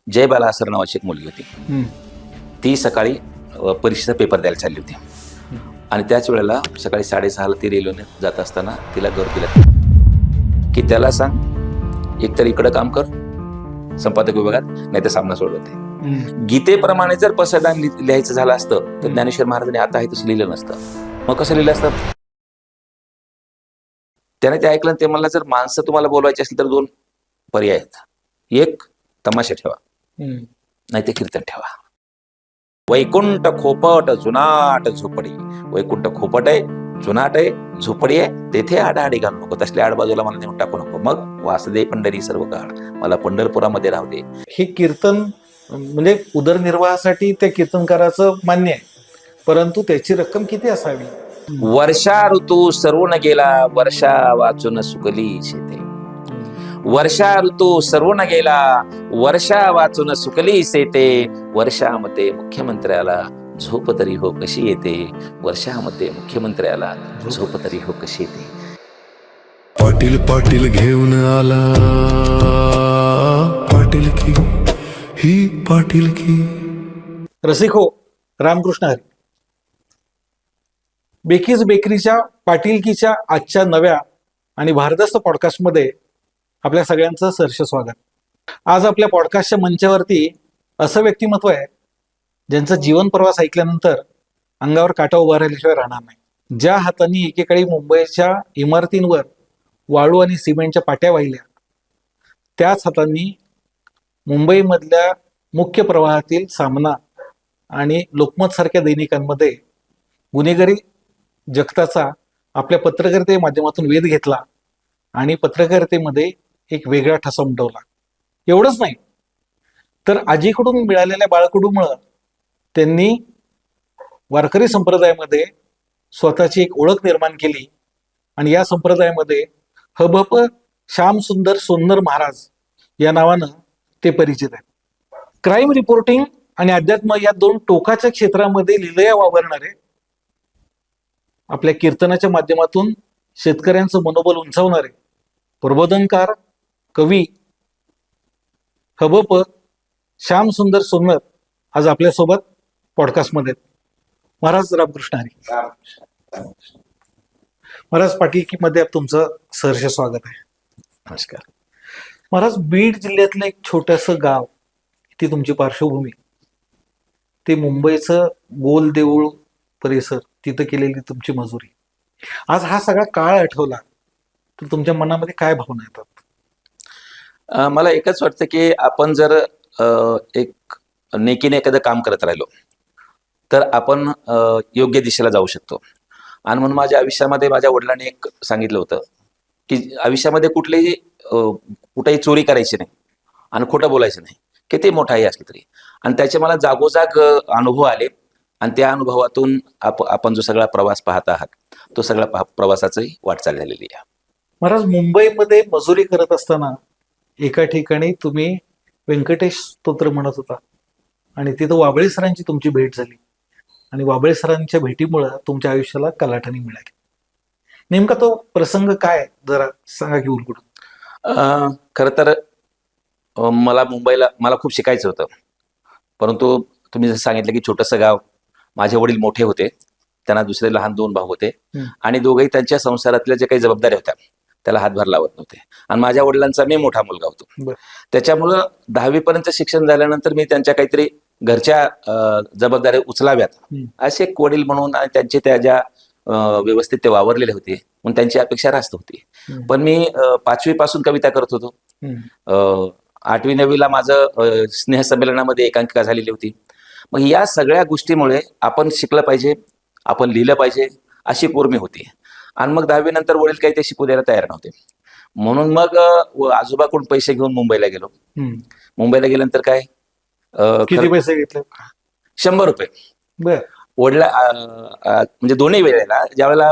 जय बालासर नावाची एक मुलगी होती. हम्म. ती सकाळी परीक्षेचा पेपर द्यायला चालली होती आणि त्याच वेळेला सकाळी 6:30ला ती रेल्वेने जात असताना तिला दिला की त्याला सांग एकतर इकडं काम कर संपादक विभागात, नाही तर सामना सोडवते. गीतेप्रमाणे जर पसरदान लिहायचं झालं असतं तर ज्ञानेश्वर महाराजांनी आता आहे तसं लिहिलं नसतं. मग कसं लिहिलं असतं? त्याने ते ऐकलं ते मला जर माणसं तुम्हाला बोलवायची असेल तर 2 पर्याय आहेत. एक तमाशा ठेवा, नाही ते कीर्तन ठेवा. वैकुंठ खोपट जुनाट झोपडी. वैकुंठ खोपट आहे, जुनाट आहे, झोपडी आहे, तेथे आडाआडी घालू नको. तसल्या आडबाजूला मला नेऊन टाकू नको. मग वासुदेव पंढरी सर्व काळ, मला पंढरपुरामध्ये राहू दे. हे कीर्तन म्हणजे उदरनिर्वाहासाठी त्या कीर्तनकाराचं मान्य आहे, परंतु त्याची रक्कम किती असावी? वर्षा ऋतू सरून गेला, वर्षा वाचून सुकली शेते. वर्षा ऋतू सरून गेला, वर्षा वाचून सुकली शेते. वर्षामध्ये मुख्यमंत्र्याला झोप तरी हो कशी येते. वर्षामध्ये मुख्यमंत्र्याला झोप तरी हो कशी येते. पाटील पाटील घेऊन आला, पाटील की ही पाटील की. रसिक हो, रामकृष्ण हरी. बेकीज बेकरीच्या पाटीलकीच्या आजच्या नव्या आणि भारदस्त पॉडकास्टमध्ये आपल्या सगळ्यांचं सहर्ष स्वागत. आज आपल्या पॉडकास्टच्या मंचावरती असं व्यक्तिमत्व आहे ज्यांचा जीवन प्रवास ऐकल्यानंतर अंगावर काटा उभा राहिल्याशिवाय राहणार नाही. ज्या हातांनी एकेकाळी मुंबईच्या इमारतींवर वाळू आणि सिमेंटच्या पाट्या वाहिल्या, त्याच हातांनी मुंबईमधल्या मुख्य प्रवाहातील सामना आणि लोकमत सारख्या दैनिकांमध्ये गुन्हेगारी जगताचा आपल्या पत्रकारिते माध्यमातून वेध घेतला आणि पत्रकारितेमध्ये एक वेगळा ठसा उमटवला. एवढंच नाही तर आजीकडून मिळालेल्या बाळकडूमुळं त्यांनी वारकरी संप्रदायामध्ये स्वतःची एक ओळख निर्माण केली आणि या संप्रदायामध्ये हबप श्यामसुंदर सोन्नर महाराज या नावानं ते परिचित आहेत. क्राईम रिपोर्टिंग आणि अध्यात्म या 2 टोकाच्या क्षेत्रामध्ये लिलया वावरणारे, आपल्या कीर्तनाच्या माध्यमातून शेतकऱ्यांचं मनोबल उंचावणारे प्रबोधनकार, कवी हबप श्यामसुंदर सोन्नर आज आपल्यासोबत पॉडकास्टमध्ये. महाराज रामकृष्ण हरी. महाराज, पाटीलकीमध्ये तुमचं सहर्ष स्वागत आहे. नमस्कार. महाराज, बीड जिल्ह्यातलं एक छोटंसं गाव, ती तुमची पार्श्वभूमी, ते मुंबईचं गोल देऊळ परिसर, तिथं केलेली तुमची मजुरी. आज हा सगळा काळ आठवला तर तुमच्या मनामध्ये काय भावना येतात? मला एकच वाटतं की आपण जर एक नेकीने एखादं काम करत राहिलो तर आपण योग्य दिशेला जाऊ शकतो. आणि म्हणून माझ्या आयुष्यामध्ये माझ्या वडिलांनी एक सांगितलं होतं की आयुष्यामध्ये कुठेही चोरी करायची नाही आणि खोटं बोलायचं नाही, किती मोठाही असलं तरी. आणि त्याचे मला जागोजाग अनुभव आले आणि त्या अनुभवातून आपण जो सगळा प्रवास पाहत आहात तो सगळा प्रवासाची वाटचाल झालेली आहे. महाराज, मुंबईमध्ये मजुरी करत असताना एका ठिकाणी तुम्ही व्यंकटेश स्तोत्र म्हणत होता आणि तिथं वाबळे सरांची तुमची भेट झाली आणि वाबळे सरांच्या भेटीमुळं तुमच्या आयुष्याला कलाटणी मिळाली. नेमका तो प्रसंग काय, जरा सांगा की उलगडून. खरं तर मला खूप शिकायचं होतं, परंतु तुम्ही जसं सांगितलं की छोटंसं गाव, माझे वडील मोठे होते, त्यांना दुसरे लहान 2 भाऊ होते आणि दोघेही त्यांच्या संसारातल्या जे काही जबाबदाऱ्या होत्या त्याला हातभार लावत नव्हते. आणि माझ्या वडिलांचा मी मोठा मुलगा होतो. त्याच्यामुळं 10वी पर्यंत शिक्षण झाल्यानंतर मी त्यांच्या काहीतरी घरच्या जबाबदाऱ्या उचलाव्यात असे एक वडील म्हणून, आणि त्यांचे त्या ज्या व्यवस्थित ते वावरलेले होते म्हणून त्यांची अपेक्षा रास्त होती. पण मी 5वी पासून कविता करत होतो. 8वी 9वीला माझं स्नेहसंमेलनामध्ये एकांकिका झालेली होती. मग या सगळ्या गोष्टीमुळे आपण शिकलं पाहिजे, आपण लिहिलं पाहिजे अशी पोरमी होती. आणि मग 10वी नंतर वडील काही ते शिकू द्यायला तयार नव्हते, म्हणून मग आजोबाकडून पैसे घेऊन मुंबईला गेलो. मुंबईला गेल्यानंतर काय, किती पैसे घेतले? 100 रुपये. बर. वडिला म्हणजे दोन्ही वेळेला, ज्या वेळेला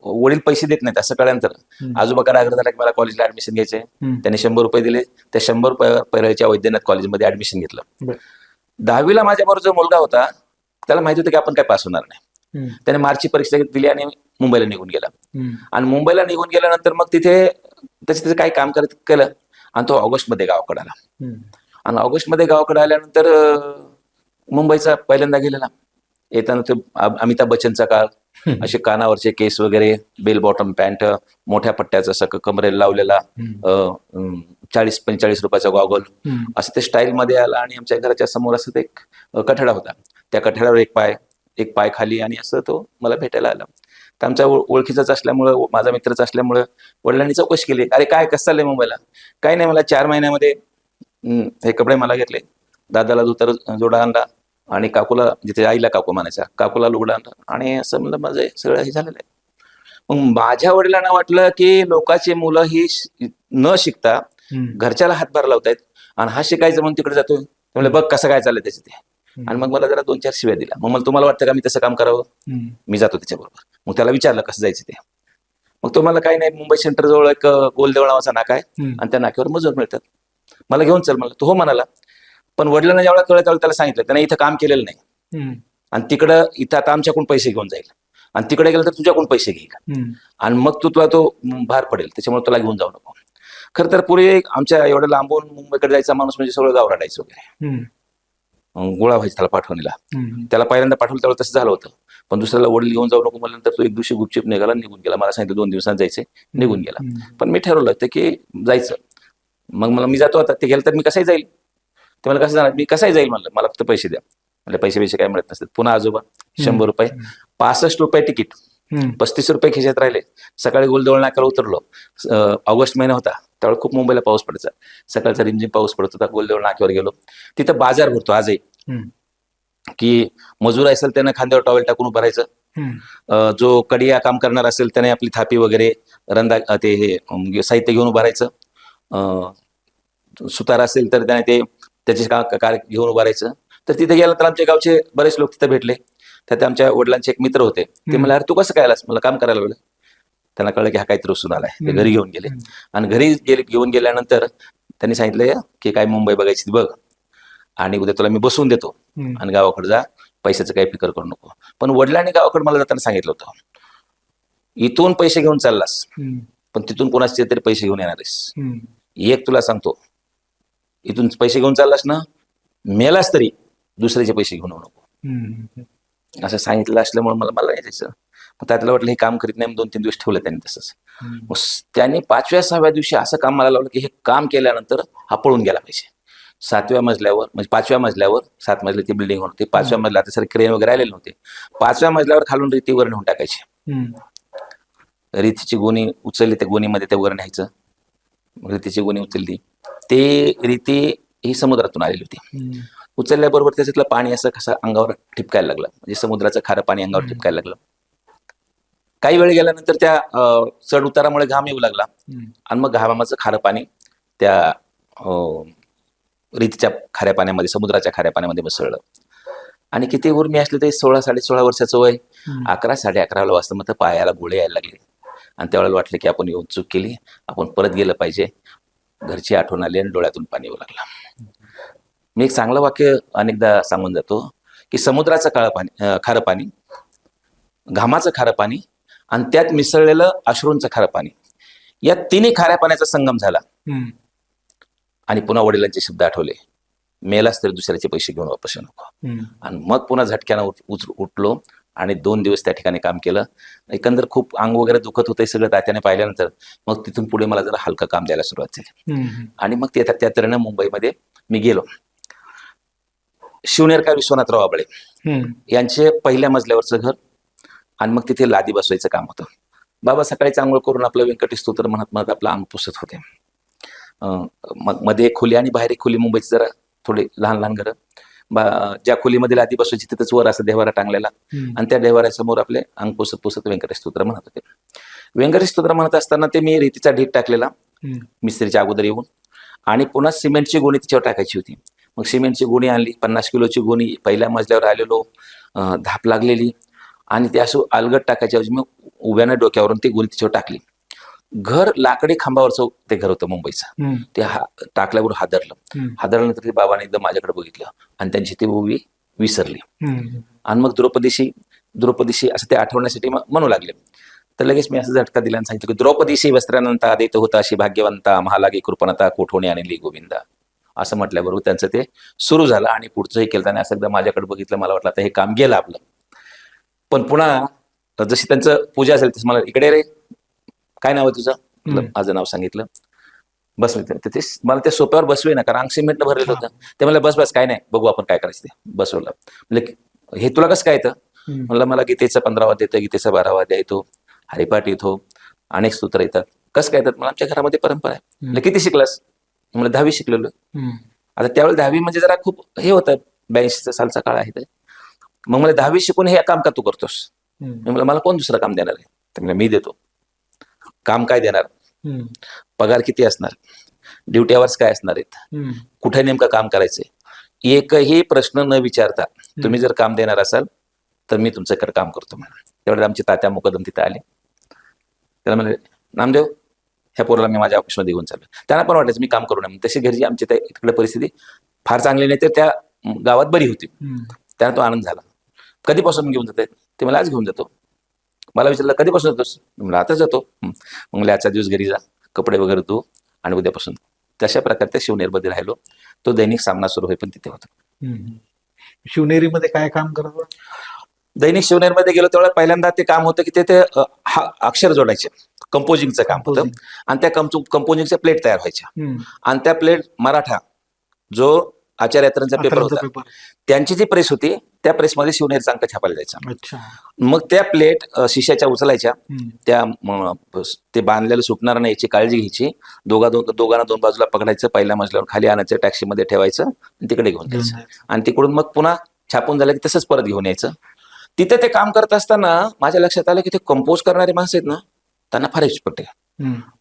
वडील पैसे देत नाहीत असं कळल्यानंतर आजोबाकडे आग्रह झाला की मला कॉलेजला ऍडमिशन घ्यायचंय. त्यांनी 100 रुपये दिले. त्या 100 रुपयाच्या वैद्यनाथ कॉलेजमध्ये ऍडमिशन घेतलं. 10वीला माझ्याबरोबर जो मुलगा होता त्याला माहिती होतं की आपण काय पास होणार नाही. त्याने मार्चची परीक्षा दिली आणि मुंबईला निघून गेला. आणि मुंबईला निघून गेल्यानंतर मग तिथे त्याचं काही काम केलं आणि तो ऑगस्टमध्ये गावाकडे आला. आणि ऑगस्टमध्ये गावाकडे आल्यानंतर मुंबईचा पहिल्यांदा गेलेला. येताना ते अमिताभ बच्चनचा काळ, असे कानावरचे केस वगैरे, बेल बॉटम पॅन्ट, मोठ्या पट्ट्याचा सक कमरेला लावलेला, 40-45 रुपयाचा गॉगल, असं ते स्टाईल मध्ये आला. आणि आमच्या घराच्या समोर असं ते एक कठडा होता. त्या कठड्यावर एक पाय खाली, आणि असं तो मला भेटायला आला. तर आमच्या ओळखीचाच असल्यामुळं, माझा मित्रच असल्यामुळं वडिलांनी चौकशी केली, अरे काय कसं चाललंय मुंबईला? काही नाही, मला 4 महिन्यामध्ये हे कपडे मला घेतले, दादाला जोडा आणला, आणि काकूला, जिथे आईला काकू म्हणायचा, काकूला लुगडा आणला, आणि असं म्हणलं माझं सगळं हे झालेलं आहे. मग माझ्या वडिलांना वाटलं की लोकांची मुलं ही न शिकता घरच्याला हातभार लावतायत, आणि हा शिकायचं म्हणून तिकडे जातोय. म्हणलं बघ कसं काय चाललंय त्याचं ते. आणि मग मला जरा 2-4 शिव्या दिला. मग मला तुम्हाला वाटतं का मी तसं काम करावं? मी जातो त्याच्याबरोबर. मग त्याला विचारलं कसं जायचं ते. मग तो मला काही नाही, मुंबई सेंटर जवळ एक गोलदेव नावाचा नाका आहे, आणि त्या नाक्यावर मजूर मिळतात, मला घेऊन चल. मला तो हो म्हणाला. पण वडिलांना जेवढा कळत त्याला सांगितलं, त्याने इथं काम केलेलं नाही, आणि इथं आता आमच्याकडून पैसे घेऊन जाईल, आणि तिकडे गेलं तर तुझ्याकडून पैसे घेईल, आणि मग तुला तो भार पडेल, त्याच्यामुळे तुला घेऊन जाऊ नको. खरं तर पूर्वी आमच्या एवढं लांबून मुंबईकडे जायचा माणूस म्हणजे सगळं गाव रडायचं वगैरे, गोळा व्हायचा त्याला पाठवणीला. त्याला पहिल्यांदा पाठवलं त्यावेळेला तसं झालं होतं. पण दुसऱ्याला वडील घेऊन जाऊ नको म्हणल्यानंतर तो एक दिवशी गुपचूप निघून गेला. मला सांगितलं 2 दिवसांत जायचे, निघून गेला. पण मी ठरवलं होतं की जायचं. मग मी जातो आता. ते गेलं तर मी कसाही जाईल. ते मला कसं जाणार, मी कसाही जाईल म्हणलं, मला फक्त पैसे द्या. म्हणजे पैसे काय मिळत नसतात. पुन्हा आजोबा 100 रुपये, 65 रुपये तिकीट, 35 रुपये खिशात राहिले. सकाळी गोलदेवळ नाक्याला उतरलो. ऑगस्ट महिना होता, त्यावेळेला खूप मुंबईला पाऊस पडायचा. सकाळचा रिमझिम पाऊस पडत होता. गोलदेवळ नाक्यावर गेलो. तिथं बाजार भरतो आजही, की मजूर असेल त्यानं खांद्यावर टॉवेल टाकून उभं राहायचं, जो कडिया काम करणार असेल त्याने आपली थापी वगैरे रंदा ते हे साहित्य घेऊन उभं राहायचं, सुतार असेल तर त्याने त्याचे कार घेऊन उभं राहायचं. तर तिथे गेल्यानंतर आमच्या गावचे बरेच लोक तिथे भेटले. त्यात आमच्या वडिलांचे एक मित्र होते. ते मला, अरे तू कसं काय आलास? मला काम करायला लागलं. त्यांना कळलं की हा काहीतरी रुसून आलाय. ते घरी घेऊन गेले, आणि घरी घेऊन गेल्यानंतर त्यांनी सांगितलं की काय मुंबई बघायची बघ, आणि उद्या तुला मी बसवून देतो, आणि गावाकडे जा, पैशाचं काही फिकर करू नको. पण वडिलांनी गावाकडे मला जाताना सांगितलं होतं, इथून पैसे घेऊन चाललास पण तिथून कोणाचे तरी पैसे घेऊन येणारेस. एक तुला सांगतो, इथून पैसे घेऊन चाललास ना, मेलास तरी दुसऱ्याचे पैसे घेऊन नको, असं सांगितलं असल्यामुळे मला नाही जायचं. मग त्याला वाटलं हे काम करीत नाही. 2-3 दिवस ठेवलं त्यांनी तसंच. मग त्याने 5व्या-6व्या दिवशी असं काम मला लावलं की हे काम केल्यानंतर हा पळून गेला पाहिजे. 7व्या मजल्यावर, म्हणजे 5व्या मजल्यावर, 7 मजली ती बिल्डिंग होती, 5व्या मजला आता सर क्रेन वगैरे आलेले नव्हते. 5व्या मजल्यावर खालून रीतीवर नेऊन टाकायचे. रीतीची गोणी उचलली, त्या गोणीमध्ये ते वर न्यायचं. रीतीची गोणी उचलली, ते रीती ही समुद्रातून आलेली होती. उचलल्याबरोबर त्याच्यातलं पाणी असं कसं अंगावर ठिपकायला लागलं, म्हणजे समुद्राचं खारं पाणी अंगावर ठिपकायला लागलं. काही वेळ गेल्यानंतर त्या चढ उतारामुळे घाम येऊ लागला, आणि मग घामाचं खारं पाणी त्या रीतीच्या खाऱ्या पाण्यामध्ये, समुद्राच्या खाऱ्या पाण्यामध्ये मिसळलं. आणि किती उर्मी असले तरी 16-16.5 वर्षाचं वय, 11-11:30 वाजता मग पायाला गोळे यायला लागले. आणि त्यावेळेला वाटलं की आपण येऊन चूक केली, आपण परत गेलं पाहिजे. घरची आठवण आली आणि डोळ्यातून पाणी येऊ लागलं. मी एक चांगलं वाक्य अनेकदा सांगून जातो की समुद्राचं खारं पाणी, घामाचं खारं पाणी, आणि त्यात मिसळलेलं अश्रूंचं खारं पाणी, या तिन्ही खाऱ्या पाण्याचा संगम झाला. आणि पुन्हा वडिलांचे शब्द आठवले, मेलास तरी दुसऱ्याचे पैसे घेऊन वापस नको. आणि मग पुन्हा झटक्यानं उठलो, आणि 2 दिवस त्या ठिकाणी काम केलं. एकंदर खूप अंग वगैरे दुखत होतं सगळं तात्याने पाहिल्यानंतर. मग तिथून पुढे मला जरा हलकं काम द्यायला सुरुवात झाली. आणि मग त्या तऱ्हेनं मुंबईमध्ये मी गेलो. शिवनेरकार विश्वनाथराव आबळे यांचे पहिल्या मजल्यावरचं घर, आणि मग तिथे लादी बसवायचं काम होतं. बाबा सकाळी आंघोळ करून आपलं व्यंकटी स्तोत्र म्हणत म्हणत आपलं अंग पुसत होते. मग मध्ये एक खोली आणि बाहेर एक खोली, मुंबईची जरा थोडी लहान लहान घरं. ज्या खोलीमध्ये लादी बसवायची तिथंच वर असं देवारा टांगलेला, आणि त्या देवाऱ्यासमोर आपले अंग पुसत पुसत व्यंकटेश स्तोत्र म्हणत होते. व्यंकटेश स्तोत्र म्हणत असताना ते मी रेतीचा ढीग टाकलेला मिस्त्रीच्या अगोदर येऊन, आणि पुन्हा सिमेंटची गोणी तिच्यावर टाकायची होती. मग सिमेंटची गोणी आणली, 50 किलोची गोणी. पहिल्या मजल्यावर आलेलो, धाप लागलेली, आणि ते असं अलगट टाकायच्या ऐवजी मग उभ्यानं डोक्यावरून ती गोणी तिच्यावर टाकली. घर लाकडी खांबावरचं ते घर होतं मुंबईचं. ते टाकल्यावर हादरल्यानंतर ते बाबाने एकदम माझ्याकडे बघितलं, आणि त्यांची ती उभी विसरली. आणि मग द्रौपदीशी असं ते आठवण्यासाठी म्हणू लागले. तर लगेच मी असं झटका दिला आणि सांगितलं की द्रौपदीशी वस्त्रानंता देत होता अशी भाग्यवंता, महालागी कृपणता कोठोणी आणली गोविंदा. असं म्हटल्याबरोबर त्यांचं ते सुरू झालं आणि पुढचंही केलं. त्याने असं एकदा माझ्याकडे बघितलं, मला वाटलं आता हे काम गेलं आपलं. पण पुन्हा जशी त्यांचं पूजा असेल तसं मला, इकडे रे, काय नाव आहे तुझं? माझं नाव सांगितलं. बसले ते मला त्या सोप्यावर बसवे ना, कारण अंग सिमेंटनं भरलेलं होतं. ते मला बस काय नाही, बघू आपण काय करायचं ते. बसवलं. म्हणजे हे तुला कसं काय येतं? म्हणलं मला गीतेचा 15 वाद्य येतं, गीतेचा 12 वाद्य येतो, हरिपाठ येतो, अनेक स्तोत्र येतात. कसं काय येतात? मला आमच्या घरामध्ये परंपरा आहे. म्हणजे किती शिकलास? मला 10वी शिकलेलो. आता त्यावेळेला 10वी म्हणजे जरा खूप हे होतं, 82 सालचा काळ आहे ते. मग मला 10वी शिकून हे काम का तू करतोस? म्हणलं मला कोण दुसरं काम देणार आहे? तर म्हणलं मी देतो. काम काय देणार? पगार किती असणार? ड्युटी आवर्स काय असणार आहेत? कुठे नेमकं काम करायचंय? एकही प्रश्न न विचारता तुम्ही जर काम देणार असाल तर मी तुमच्याकडे काम करतो म्हणा. त्यावेळेला आमचे तात्या मुकदम तिथे आले. त्याला म्हणले, नामदेव, ह्या पोराला मी माझ्या ऑफिसमध्ये घेऊन चाललो. त्यांना पण वाटायचं मी काम करू नये. तशी घरची आमची तिकडे परिस्थिती फार चांगली नाही, तर त्या गावात बरी होती. त्यांना तो आनंद झाला. कधीपासून घेऊन जाते? ते मला आज घेऊन जातो. मला विचारलं कधीपासून जातोस? मला आता जातो. मग आजचा दिवस घरी जा, कपडे वगैरे धु आणि उद्यापासून. तशा प्रकारे त्या शिवनेरमध्ये राहिलो. तो दैनिक सामना सुरू होई पण तिथे होता. शिवनेरीमध्ये काय काम करत होता? दैनिक शिवनेरमध्ये गेलो तेव्हा पहिल्यांदा ते काम होतं की ते अक्षर जोडायचे, कंपोजिंगचं काम होतं. आणि त्या कंपोजिंगच्या प्लेट तयार व्हायच्या. आणि त्या प्लेट मराठा जो आचार्य यात्रांचा पेपर होता, त्यांची जी प्रेस होती त्या प्रेसमध्ये शिवनेरचा अंक छापायला जायचा. मग त्या प्लेट शिष्याच्या उचलायच्या, त्या ते बांधलेलं सुटणार नाही याची काळजी घ्यायची. दोघांना 2 बाजूला पकडायचं, पहिल्या मजल्यावर खाली आणायचं, टॅक्सीमध्ये ठेवायचं आणि तिकडे घेऊन जायचं. आणि तिकडून मग पुन्हा छापून झालं की तसंच परत घेऊन यायचं. तिथे ते काम करत असताना माझ्या लक्षात आलं की ते कंपोज करणारे माणसं आहेत ना, त्यांना फार एक्सपर्ट आहे.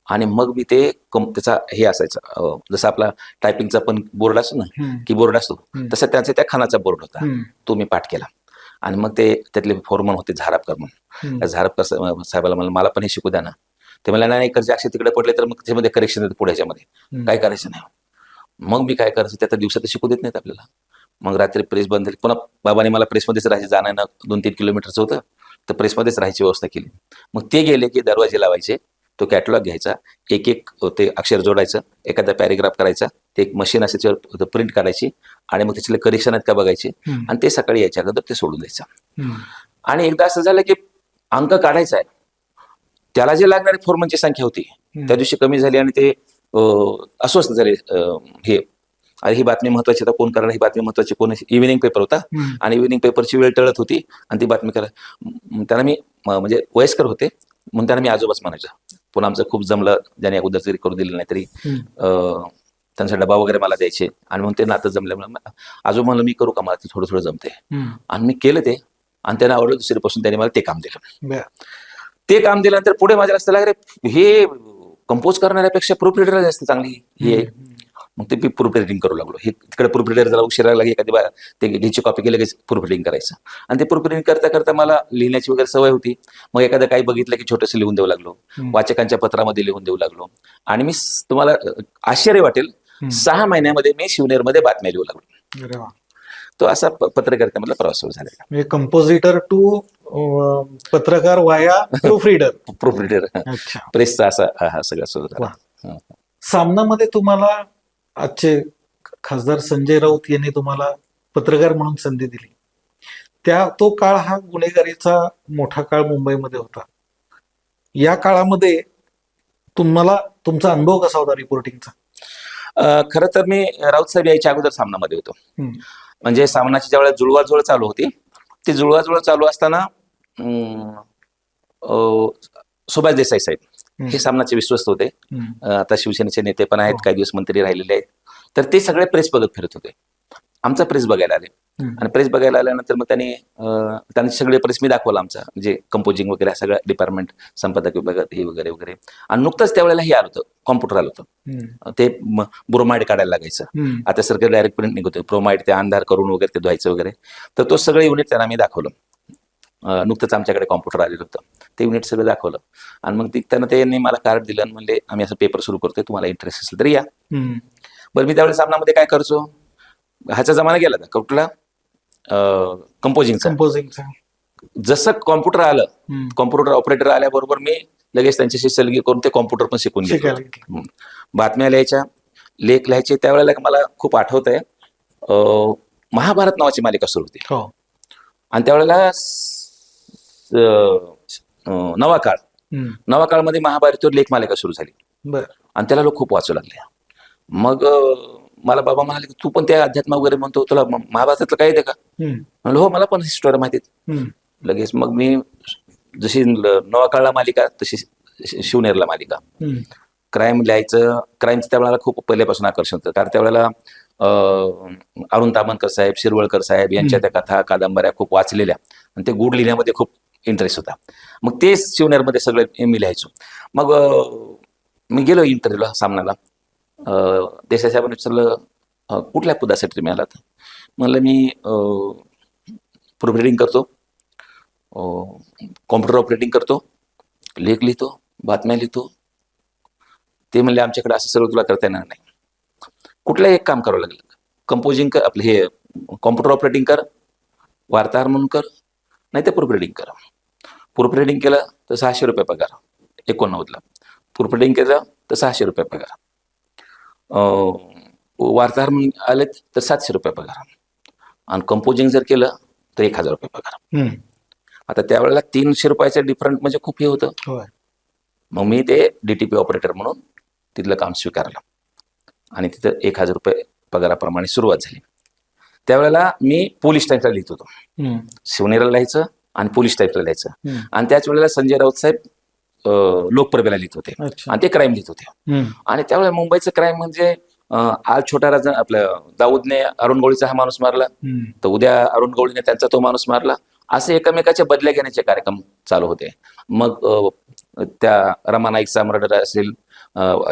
आणि मग मी ते त्याचा हे असायचं, जसं आपला टायपिंगचा पण बोर्ड असतो ना, कीबोर्ड असतो, तसं त्यांचा त्या खानाचा बोर्ड होता. तो मी पाठ केला. आणि मग ते त्यातले फोरमन होते झारपकर म्हणून. झारपकर साहेबाला मला पण हे शिकू द्या ना. ते मला नाही, इकडचे अक्षर तिकडे पडले तर मग त्याच्यामध्ये करेक्शन येतं पुढ्याच्यामध्ये, काय करायचं नाही. मग मी काय करायचं, त्या दिवसात शिकू देत नाहीत आपल्याला. मग रात्री प्रेस बंद झाली. पुन्हा बाबाने मला प्रेसमध्येच राहायचं, जाणं 2-3 किलोमीटरचं होतं, तर प्रेसमध्येच राहायची व्यवस्था केली. मग ते गेले की दरवाजे लावायचे, तो कॅटलॉग घ्यायचा, एक ते अक्षर जोडायचं, एखादा पॅरेग्राफ करायचा, ते एक मशीन असायची प्रिंट काढायची आणि मग त्याच्याला करेक्शन आहेत का बघायचे. आणि ते सकाळी यायच्या अगोदर ते सोडून द्यायचं. आणि एकदा असं झालं की अंक काढायचा आहे, त्याला जे लागणारी फोरमनची संख्या होती त्या दिवशी कमी झाली आणि ते अस्वस्थ झाले. हे अरे ही बातमी महत्वाची, आता कोण करणार ही बातमी महत्वाची, कोण? इव्हिनिंग पेपर होता आणि इव्हिनिंग पेपरची वेळ टळत होती आणि ती बातमी करा. त्यांना मी म्हणजे वयस्कर होते म्हणून त्यांना मी आजोबाच म्हणायचं. पुन्हा आमचं खूप जमलं, ज्याने अगोदर जरी करू दिलं नाही तरी त्यांचा डबा वगैरे मला द्यायचे. आणि मग ते नातं जमल्यामुळे आजोबा म्हणलं मी करू का, मला ते थोडं थोडं जमते. आणि मी केलं ते आणि त्यांना आवडलं. दुसरीपासून त्यांनी मला ते काम दिलं. ते काम दिल्यानंतर पुढे माझ्या लक्षात आलं, अरे हे कंपोज करणाऱ्यापेक्षा प्रूफ रिडर जास्त चांगली हे. मग ते मी प्रूफ रिडिंग करू लागलो. हे तिकडे प्रूफ रिडर जरा उशिरा लागली, एखादी ते घ्यायची कॉपी केलं की प्रूफ रिडिंग करायचं. आणि ते प्रूफ रिडिंग करता करता मला लिहिण्याची वगैरे सवय होती. मग एखादं काही बघितलं की छोटंसं लिहून देऊ लागलो, वाचकांच्या पत्रामध्ये लिहून देऊ लागलो. आणि मी तुम्हाला आश्चर्य वाटेल, 6 महिन्यामध्ये मी शिवनेरमध्ये बातम्या लिहू लागलो. तो असा पत्रकारितेमधला प्रवास सुरू झालेला. कंपोजिटर टू पत्रकार वाया प्रूफ रिडर प्रेसचा असा हा सगळा सुरू झाला. सामनामध्ये तुम्हाला आजचे खासदार संजय राऊत यांनी तुम्हाला पत्रकार म्हणून संधी दिली. तो काळ हा गुन्हेगारीचा मोठा काळ मुंबईमध्ये होता. या काळामध्ये तुम्हाला तुमचा अनुभव कसा होता रिपोर्टिंगचा? खरं तर मी राऊत साहेब यायच्या अगोदर सामनामध्ये होतो. म्हणजे सामनाची ज्या वेळेला जुळवाजुळव चालू होती, ती जुळवाजुळव चालू असताना सुभाष देसाई साहेब हे सामनाचे विश्वस्त होते. आता शिवसेनेचे नेते पण आहेत, काही दिवस मंत्री राहिलेले आहेत. तर ते सगळे प्रेस बघत फिरत होते. आमचा प्रेस बघायला आले आणि प्रेस बघायला आल्यानंतर मग त्यांनी सगळे प्रेस मी दाखवला, आमचा म्हणजे कंपोजिंग वगैरे सगळं डिपार्टमेंट, संपादक विभागात हे वगैरे वगैरे. आणि नुकतंच त्यावेळेला हे आलं होतं, कॉम्प्युटर आलं होतं. ते ब्रोमाइड काढायला लागायचं. आता सरकार डायरेक्ट प्रिंट निघतो, ब्रोमाइड ते अंधार करून वगैरे ते धुवायचं वगैरे. तर तो सगळं युनिट त्यांना मी दाखवलं. नुकतंच आमच्याकडे कॉम्प्युटर आलेलं होतं, ते युनिट सगळं दाखवलं. आणि मग त्यांनी मला कार्ड दिलं आणि म्हणले आम्ही असं पेपर सुरू करतोय, तुम्हाला इंटरेस्ट असेल तर या. बरं, मी त्यावेळेस सामनामध्ये काय करायचो, ह्याचा जमाना गेला होता कुठला, कंपोजिंगचा. जसं कॉम्प्युटर आलं, कॉम्प्युटर ऑपरेटर आल्याबरोबर मी लगेच त्यांच्याशी सलगी करून ते कॉम्प्युटर पण शिकून घेतलं. बातम्या लिहायच्या, लेख लिहायचे त्यावेळेला मला खूप आठवत आहे, महाभारत नावाची मालिका सुरू होती हो. आणि त्यावेळेला नवा काळ नवा काळमध्ये महाभारतवर लेख मालिका सुरू झाली बर. आणि त्याला लोक खूप वाचू लागले. मग मला बाबा म्हणाले की तू पण त्या अध्यात्म वगैरे म्हणतो, तुला महाभारतातलं काही येते का? म्हणलं हो, मला पण स्टोरी माहिती आहेत. लगेच मग मी जशी नवा काळला मालिका तशी शिवनेरला मालिका. क्राईम लिहायचं, क्राईमचं त्यावेळेला खूप पहिल्यापासून आकर्षण होतं, कारण त्यावेळेला अरुण तामणकर साहेब, शिरवळकर साहेब यांच्या त्या कथा कादंबऱ्या खूप वाचलेल्या आणि ते गूढ लिहिण्यामध्ये खूप इंटरेस्ट होता. मग तेच शिवनेरमध्ये सगळं मी लिहायचो. मग मी गेलो इंटरव्ह्यूला, सामनाला. देसाई साहेबांनी विचारलं कुठल्या पदासाठी तुम्ही आलात? म्हणलं मी प्रूफ रिडिंग करतो, कॉम्प्युटर ऑपरेटिंग करतो, लेख लिहितो, बातम्या लिहितो. ते म्हणले आमच्याकडे असं सगळं तुला करता येणार नाही, कुठलंही एक काम करावं लागेल. कंपोजिंग कर, आपलं हे कॉम्प्युटर ऑपरेटिंग कर, वार्ताहर म्हणून कर, नाही तर प्रूफ रिडिंग कर. प्रूफ रिडिंग केलं तर 600 रुपये पगार 89ला. प्रूफ रिडिंग केलं तर 600 रुपये पगार. वार्ताहर म्हणून आलेत तर 700 रुपये पगार आणि कंपोजिंग जर केलं तर 1000 रुपये पगार. आता त्यावेळेला 300 रुपयाचं डिफरंट म्हणजे खूप हे होतं. मग मी ते DTP ऑपरेटर म्हणून तिथलं काम स्वीकारलं आणि तिथं 1000 रुपये पगाराप्रमाणे सुरुवात झाली. त्यावेळेला मी पोलीस टाईप्सला लिहित होतो, शिवनेरला लिहायचं आणि पोलीस टाईप्सला लिहायचं. आणि त्याच वेळेला संजय राऊत साहेब लोकप्रभेला लिहित होते आणि ते क्राईम लिहित होते. आणि त्यावेळेला मुंबईचं क्राईम म्हणजे आज छोटा राजा आपल्या दाऊदने अरुण गवळीचा हा माणूस मारला, तर उद्या अरुण गवळीने त्यांचा तो माणूस मारला, असे एकमेकाच्या बदल्या घेण्याचे कार्यक्रम चालू होते. मग त्या रमा नाईकचा मर्डर असेल,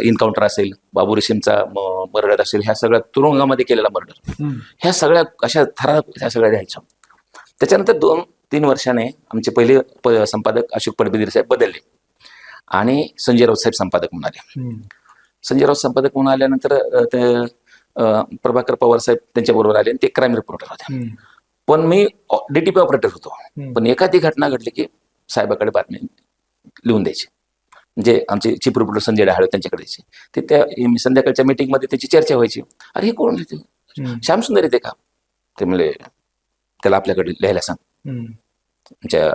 इन्काउंटर असेल, बाबू रेशीमचा मर्डर असेल, ह्या सगळ्या तुरुंगामध्ये केलेला मर्डर, ह्या सगळ्या अशा थरा ह्या सगळ्या द्यायच्या. त्याच्यानंतर 2-3 वर्षाने आमचे पहिले संपादक अशोक पडबिद्रे साहेब बदलले आणि संजय राऊत साहेब संपादक म्हणून आले. संजय राऊत संपादक म्हणून आल्यानंतर ते प्रभाकर पवार साहेब त्यांच्याबरोबर आले आणि ते क्राईम रिपोर्टर होते. पण मी DTP ऑपरेटर होतो. पण एखादी घटना घडली की साहेबाकडे बातमी लिहून द्यायची, म्हणजे आमचे चीफ रिपोर्टर संजय डहाळे त्यांच्याकडे द्यायचे. ते त्या संध्याकाळच्या मीटिंगमध्ये त्याची चर्चा व्हायची. अरे हे कोण लिहिते? श्यामसुंदर येते का? ते म्हणले त्याला आपल्याकडे लिहायला सांग, आमच्या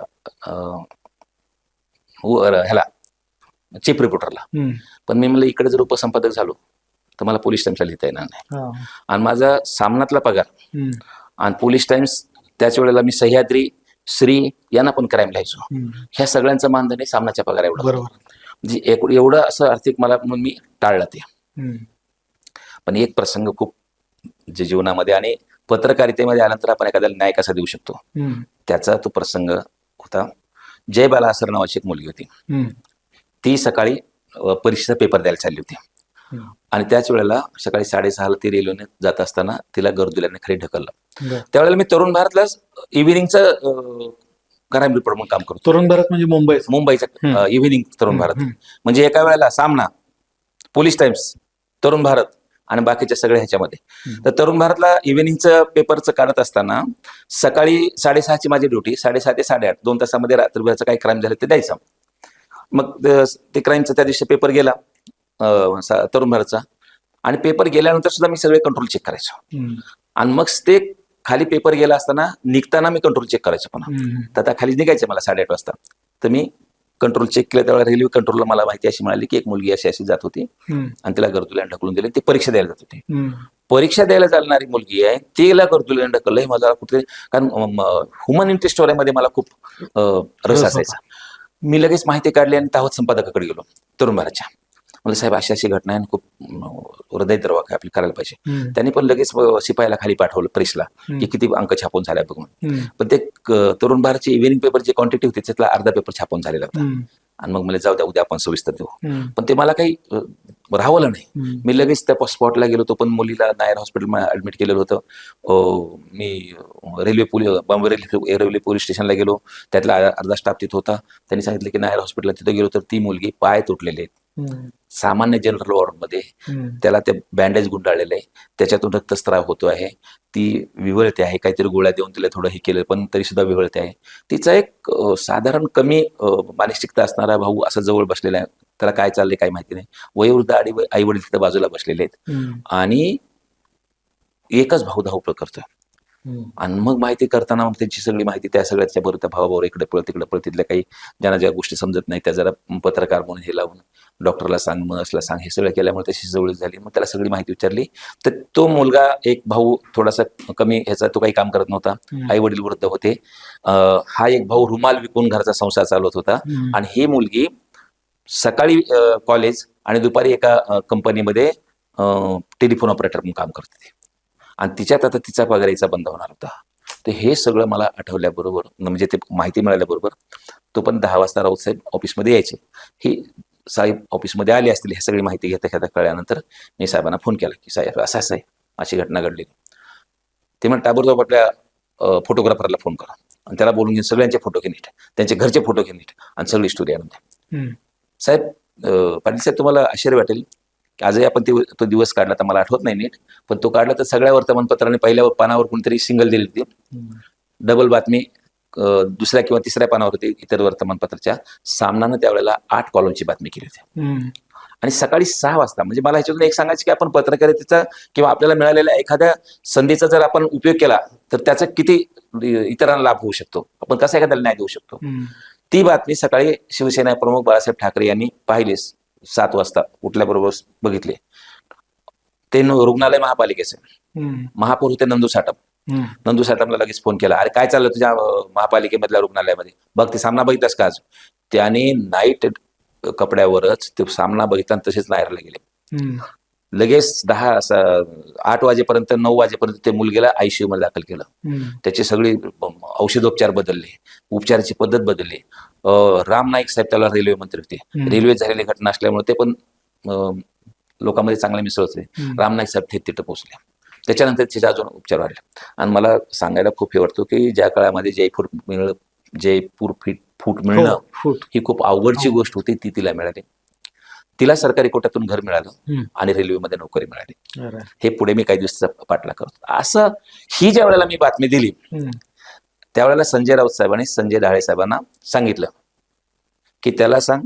ह्याला चीफ रिपोर्टरला. पण मी म्हणलं इकडे जर उपसंपादक झालो तर मला पोलीस टाइम्सला लिहिता येणार नाही. आणि माझा सामनातला पगार आणि पोलीस टाइम्स, त्याच वेळेला मी सह्याद्री, श्री यांना पण क्राईम लिहायचो. ह्या सगळ्यांचं मानधन आहे सामनाच्या पगार एवढं. म्हणजे एवढं असं आर्थिक मला, म्हणून मी टाळलं ते. पण एक प्रसंग खूप जे जीवनामध्ये आणि पत्रकारितेमध्ये आल्यानंतर आपण एखाद्याला न्याय कसा देऊ शकतो त्याचा तो प्रसंग होता. जय बाला आसर नावाची एक मुलगी होती. ती सकाळी परीक्षेचा पेपर द्यायला चालली होती आणि त्याच वेळेला सकाळी 6:30ला ती रेल्वेने जात असताना तिला गर्दुल्याने खाली ढकललं. त्यावेळेला मी तरुण भारतला इव्हिनिंगचं क्राईम रिपोर्ट म्हणून काम करतो. तरुण भारत म्हणजे मुंबईचं इव्हिनिंग तरुण भारत. म्हणजे एका वेळेला सामना, पोलीस टाइम्स, तरुण भारत आणि बाकीच्या सगळ्या ह्याच्यामध्ये. तर तरुण भारतला इव्हिनिंगचं पेपरचं काढत असताना सकाळी 6:30ची माझी ड्युटी, 6:30 ते 8:30 2 तासामध्ये रात्रभराचं काही क्राईम झालं ते द्यायचं. मग ते क्राईमचा त्या दिवशी पेपर गेला तरुण भारतचा, आणि पेपर गेल्यानंतर सुद्धा मी सगळे कंट्रोल चेक करायचो. आणि मग ते खाली पेपर गेला असताना निघताना मी कंट्रोल चेक करायचो पुन्हा. तर आता खाली निघायचं मला 8:30 वाजता. तर मी कंट्रोल चेक केलं त्यावेळेला रेल्वे कंट्रोलला मला माहिती अशी मिळाली की एक मुलगी अशी जात होती आणि तिला गर्दुल्याने ढकलून दिले. ती परीक्षा द्यायला जात होती. परीक्षा द्यायला चालणारी मुलगी आहे, तिला गर्दुल्याने ढकललं. हे मला कुठे, कारण ह्युमन इंटरेस्ट स्टोरीमध्ये मला खूप रस असायचा. मी लगेच माहिती काढली आणि तावत संपादकाकडे गेलो तरुण भारतच्या. म्हणजे साहेब अशी अशी घटना आहे, खूप हृदयद्रावक आहे, आपली करायला पाहिजे. त्यांनी पण लगेच शिपायाला खाली पाठवलं प्रेसला की किती अंक छापून झाल्या बघून. पण ते तरुण भारतची इव्हिनिंग पेपर जे क्वांटिटी होती त्यातला अर्धा पेपर छापून झालेला होता. आणि मग मला जाऊ द्या, उद्या आपण सविस्तर देऊ. पण ते मला काही राहवलं नाही. मी लगेच त्या स्पॉटला गेलो होतो. पण मुलीला नायर हॉस्पिटलमध्ये ऍडमिट केलेलं होतं. मी बॉम्बे रेल्वे पोलीस स्टेशनला गेलो. त्यातला अर्धा स्टाफ तिथं होता. त्यांनी सांगितलं की नायर हॉस्पिटलला तिथं गेलो तर ती मुलगी पाय तुटलेले, सामान्य जनरल वॉर्डमध्ये, त्याला ते बँडेज गुंडाळलेलं आहे, त्याच्यातून रक्तस्राव होतो आहे, ती विवळते आहे. काहीतरी गोळ्या देऊन तिला थोडं हे केलं पण तरी सुद्धा विवळते आहे. तिचा एक साधारण कमी मानसिकता असणारा भाऊ असा जवळ बसलेला आहे. त्याला काय चाललंय काय माहिती नाही. वयोवृद्ध आई वडील तिथं बाजूला बसलेले आहेत आणि एकच भाऊ धावपळ करतोय. आणि मग माहिती करताना मग त्यांची सगळी माहिती त्या सगळ्याच्या बरोबर त्या भावाबरोबर इकडे पळ तिकडे पळ, तिथल्या काही ज्यांना ज्या गोष्टी समजत नाही त्या जरा पत्रकार म्हणून हे लावून डॉक्टरला सांग नर्सला सांग हे सगळं केल्यामुळे त्याची जवळ झाली. मग त्याला सगळी माहिती विचारली तर तो मुलगा एक भाऊ थोडासा कमी ह्याचा तो काही काम करत नव्हता, आई वडील वृद्ध होते. हा एक भाऊ रुमाल विकून घरचा संसार चालवत होता आणि ही मुलगी सकाळी कॉलेज आणि दुपारी एका कंपनीमध्ये टेलिफोन ऑपरेटर म्हणून काम करत होती आणि तिच्यात आता तिचा पगार यायचा बंद होणार होता. तर हे सगळं मला आठवल्याबरोबर म्हणजे ते माहिती मिळाल्याबरोबर तो पण 10 वाजता राऊत साहेब ऑफिसमध्ये यायचे. ही साहेब ऑफिसमध्ये आले असतील हे सगळी माहिती घेता कळल्यानंतर मी साहेबांना फोन केला की साहेब असं आहे अशी घटना घडली. ते म्हणून ताबडतोब आपल्या फोटोग्राफरला फोन करा आणि त्याला बोलून घेऊन सगळ्यांचे फोटो घे नीट, त्यांचे घरचे फोटो घे नीट आणि सगळी स्टोरी आणून द्या. साहेब पाटील साहेब तुम्हाला आश्चर्य वाटेल की आजही आपण तो दिवस काढला तर मला आठवत नाही नीट, पण तो काढला तर सगळ्या वर्तमानपत्रांनी पहिल्या पानावर कोणतरी सिंगल दिली होती, डबल बातमी दुसऱ्या किंवा तिसऱ्या पानावर होती इतर वर्तमानपत्राच्या. सामनानं त्यावेळेला 8 कॉलमची बातमी केली होती आणि सकाळी 6 वाजता. म्हणजे मला ह्याच्यातून एक सांगायचं की आपण पत्रकारितेचा किंवा आपल्याला मिळालेल्या एखाद्या संधीचा जर आपण उपयोग केला तर त्याचा किती इतरांना लाभ होऊ शकतो, आपण कसा एखाद्याला न्याय देऊ शकतो. ती बातमी सकाळी शिवसेना प्रमुख बाळासाहेब ठाकरे यांनी पाहिली 7 वाजता उठल्याबरोबर बघितले. ते रुग्णालय महापालिकेचे महापौर होते नंदू साटम. नंदू साटमला लगेच फोन केला, अरे काय चाललं तुझ्या महापालिकेमधल्या रुग्णालयामध्ये, बघ ते सामना बघितलास का आज. त्याने नाईट कपड्यावरच ते सामना बघितला तसेच नायरला गेले. लगेच 8 वाजेपर्यंत 9 वाजेपर्यंत ते मुलगीला ICU मध्ये दाखल केलं. त्याची सगळी औषधोपचार बदलले, उपचाराची पद्धत बदलली. राम नाईक साहेब त्याला रेल्वे मंत्री होते, रेल्वे झालेली घटना असल्यामुळे ते पण लोकांमध्ये चांगले मिसळले. राम नाईक साहेब थेट तिथं पोहोचले. त्याच्यानंतर तिचे अजून उपचार वाढले. आणि मला सांगायला खूप हे वाटतं की ज्या काळामध्ये जयपूर फूट मिळणं ही खूप अवघडची गोष्ट होती, ती तिला मिळाली. तिला सरकारी कोट्यातून घर मिळालं आणि रेल्वेमध्ये नोकरी मिळाली. हे पुढे मी काही दिवस पाठलाग करतो. असं ही ज्या वेळेला मी बातमी दिली त्यावेळेला संजय राऊत साहेबांनी संजय ढाळे साहेबांना सांगितलं की त्याला सांग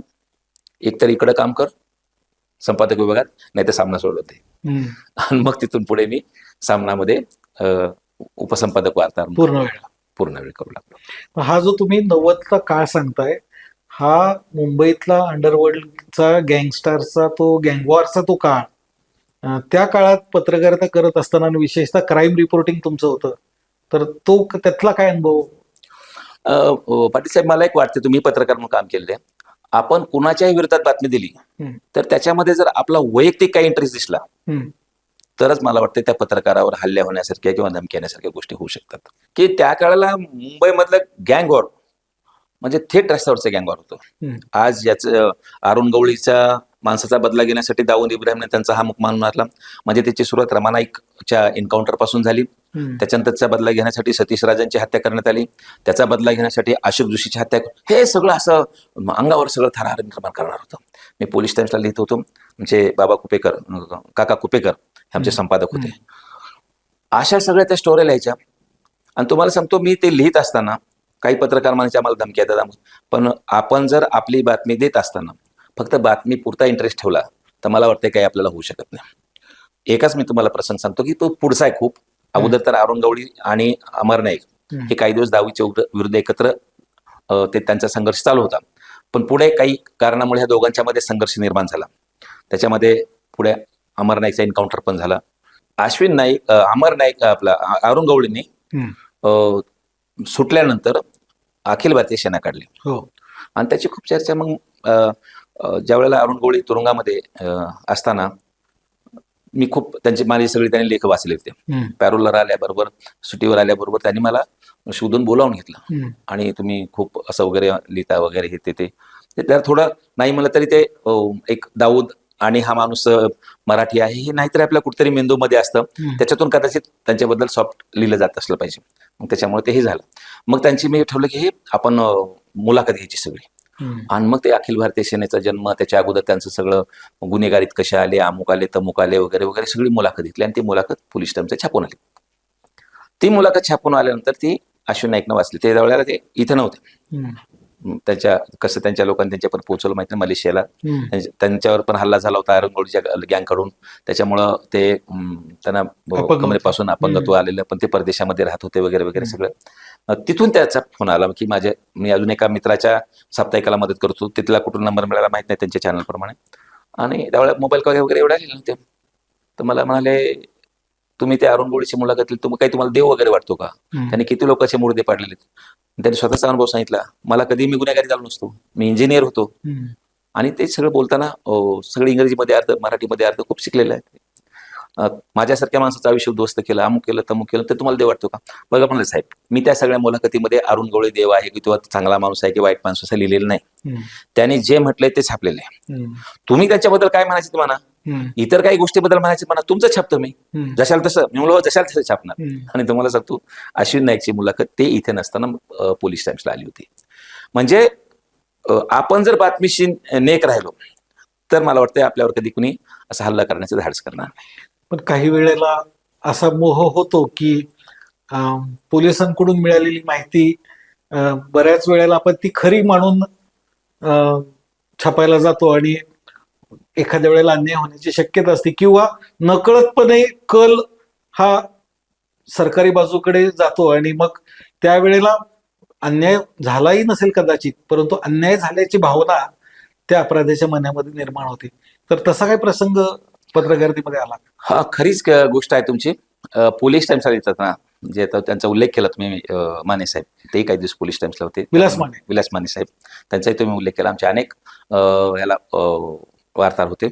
एकतर इकडं काम कर संपादक विभागात, नाही तर सामना सोडवते. आणि मग तिथून पुढे मी सामनामध्ये उपसंपादक वार्ताहर पूर्ण वेळ करू लागलो. हा जो तुम्ही 90चा काळ सांगताय हा मुंबईतला अंडरवर्ल्डचा गँगस्टरचा तो गँगवॉरचा तो काळ, त्या काळात पत्रकारिता करत असताना आणि विशेषतः क्राईम रिपोर्टिंग तुमचं होतं, तर तो त्यातला काय अनुभव? पाटील साहेब मला एक वाटतं तुम्ही पत्रकार म्हणून काम केलेलं आहे, आपण कुणाच्याही विरोधात बातमी दिली तर त्याच्यामध्ये जर आपला वैयक्तिक काही इंटरेस्ट दिसला तरच मला वाटतं त्या पत्रकारावर हल्ले होण्यासारख्या किंवा धमकी येण्यासारख्या गोष्टी होऊ शकतात. की त्या काळाला मुंबईमधलं गँग वॉर म्हणजे थेट रस्त्यावरचं गँग वॉर होतं. आज याचं अरुण गवळीच्या माणसाचा बदला घेण्यासाठी दाऊद इब्राहिमने त्यांचा हा मुख मानून मारला. म्हणजे त्याची सुरुवात रमा नाईकच्या एन्काउंटर पासून झाली. त्याच्यानंतर त्याचा बदला घेण्यासाठी सतीश राजांची हत्या करण्यात आली. त्याचा बदला घेण्यासाठी अशोक जोशीची हत्या, हे सगळं असं अंगावर सगळं थरार निर्माण करणार होतं. मी पोलीस टाइम्सला लिहित होतो, म्हणजे बाबा कुपेकर, काका कुपेकर हे आमचे संपादक होते. अशा सगळ्या त्या स्टोऱ्या लिहायच्या. आणि तुम्हाला सांगतो मी ते लिहित असताना काही पत्रकार म्हणायचे आम्हाला धमक्या देतात, पण आपण जर आपली बातमी देत असताना फक्त बातमी पुरता इंटरेस्ट ठेवला तर मला वाटतं काही आपल्याला होऊ शकत नाही. एकच मी तुम्हाला प्रसंग सांगतो की तो पुढचा आहे खूप. अगोदर तर अरुण गवळी आणि अमर नाईक हे काही दिवस दाऊदच्या विरुद्ध एकत्र ते त्यांचा संघर्ष चालू होता. पण पुढे काही कारणामुळे ह्या दोघांच्या मध्ये संघर्ष निर्माण झाला. त्याच्यामध्ये पुढे अमर नाईकचा एन्काउंटर पण झाला. अश्विन नाईक अमर नाईक आपला अरुण गवळींनी सुटल्यानंतर अखिल भारतीय सेना काढली आणि त्याची खूप चर्चा. मग ज्या वेळेला अरुण गवळी तुरुंगामध्ये असताना मी खूप माझी सगळी त्यांनी लेख वाचले होते. पॅरोलवर आल्याबरोबर सुट्टीवर आल्याबरोबर त्यांनी मला शोधून बोलावून घेतलं आणि तुम्ही खूप असं वगैरे लिहिता वगैरे हे ते त्याला थोडं नाही म्हणलं तरी ते एक दाऊद आणि हा माणूस मराठी आहे हे नाहीतरी आपल्या कुठेतरी मेंदूमध्ये असतं, त्याच्यातून कदाचित त्यांच्याबद्दल सॉफ्ट लिहिलं जात असलं पाहिजे. मग त्याच्यामुळे ते हे झालं. मग त्यांची मी ठरवलं की हे आपण मुलाखत घ्यायची सगळी. आणि मग ते अखिल भारतीय सेनेचा जन्म, त्याच्या अगोदर त्यांचं सगळं गुन्हेगारीत कसे आले, अमुक आले तमुक आले वगैरे वगैरे सगळी मुलाखत घेतली आणि ती मुलाखत पोलीस टाइम्सच्या छापून आली. ती मुलाखत छापून आल्यानंतर ती अश्विन नाईकनं वाचली. ते वेळेला ते इथं नव्हते, त्यांच्या लोकांनी त्यांच्यापर्यंत पोहोचवलं माहिती नाही मलेशियाला. हम्म. त्यांच्यावर पण हल्ला झाला होता आयरनगोळीच्या गँगकडून. त्याच्यामुळं ते त्यांना अपंग कमरेपासून अपंगत्व आलेलं, पण ते परदेशामध्ये राहत होते वगैरे वगैरे सगळं. तिथून त्याचा फोन आला की मी अजून एका मित्राच्या साप्ताहिकाला मदत करतो, तिथला कुठून नंबर मिळाला माहित नाही त्यांच्या चॅनलप्रमाणे. आणि त्यावेळेला मोबाईल वगैरे एवढे आलेले नव्हते. तर मला म्हणाले, तुम्ही त्या अरुण गोळीची मुलाखत तुम्हाला देव वगैरे वाटतो का? त्यांनी किती लोकांचे मुर्दे पाडलेले. त्यांनी स्वतःचा अनुभव सांगितला. मला कधी मी गुन्हेगारी झालो नसतो, मी इंजिनियर होतो. आणि ते सगळं बोलताना सगळं इंग्रजीमध्ये अर्थ, मराठीमध्ये अर्थ खूप शिकलेले आहेत. माझ्यासारख्या माणसाचं आयुष्य उद्ध्वस्त केलं, अमुक केलं तमुक केलं, तर तुम्हाला देव वाटतो का? बघा म्हणलं साहेब, मी त्या सगळ्या मुलाखतीमध्ये अरुण गवळी देव आहे की किंवा चांगला माणूस आहे की वाईट माणूस असं लिहिलेलं नाही. त्यांनी जे म्हटलंय ते छापलेलं आहे. तुम्ही त्याच्याबद्दल काय म्हणायचं तुम्हाला, इतर काही गोष्टीबद्दल म्हणायचं म्हणा, तुमचं छापतो मी जशाल तसं. मी म्हणलो जशाल तसं छापणार. आणि तुम्हाला सांगतो, अश्विन नाईकची मुलाखत ते इथे नसताना पोलीस टाइम्सला आली होती. म्हणजे आपण जर बातमीशी नेक राहिलो तर मला वाटतं आपल्यावर कधी कुणी असा हल्ला करण्याचं धाडस करणार नाही. पण काही वेळेला असा मोह होतो की पोलिसांकडून मिळालेली माहिती बऱ्याच वेळेला आपण ती खरी मानून छापायला जातो आणि एखाद्या वेळेला अन्याय होण्याची शक्यता असते, किंवा नकळतपणे कल हा सरकारी बाजूकडे जातो आणि मग त्यावेळेला अन्याय झालाही नसेल कदाचित, परंतु अन्याय झाल्याची भावना त्या अपराध्याच्या मनामध्ये निर्माण होते. तर तसा काही प्रसंग पत्रकारितेमध्ये आला? हा, खरीच गोष्ट आहे तुमची. पोलीस टाइम्सला येतात ना, जे त्यांचा उल्लेख केला तुम्ही, माने साहेब, ते काही दिवस पोलीस टाइम्सला होते. विलास माने साहेब, त्यांचाही तुम्ही उल्लेख केला. आमचे अनेक याला वार्ताहर होते.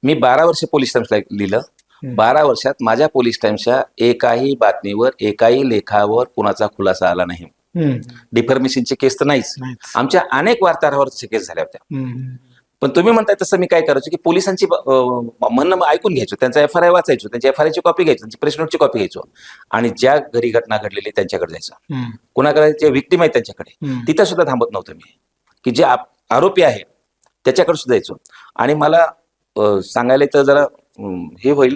मी 12 वर्ष पोलीस टाइम्सला लिहिलं. 12 वर्षात माझ्या पोलीस टाइम्सच्या एकाही बातमीवर, एकाही लेखावर कुणाचा खुलासा आला नाही. डिफर्मेशनची केस तर नाहीच. आमच्या अनेक वार्ताहरावर केस झाल्या होत्या. पण तुम्ही म्हणताय तसं मी काय करायचो की पोलिसांची म्हणणं ऐकून घ्यायचो, त्यांचा FRI वाचायचो, त्यांच्या FRI ची कॉपी घ्यायचो, त्यांची प्रेस नोटची कॉपी घ्यायचो, आणि ज्या घरी घटना घडलेली त्यांच्याकडे जायचं. कुणाकडे जे विक्टिम आहे त्यांच्याकडे, तिथं सुद्धा थांबत नव्हतं मी, की जे आरोपी आहे त्याच्याकडे सुद्धा जायचो. आणि मला सांगायला तर जरा हे होईल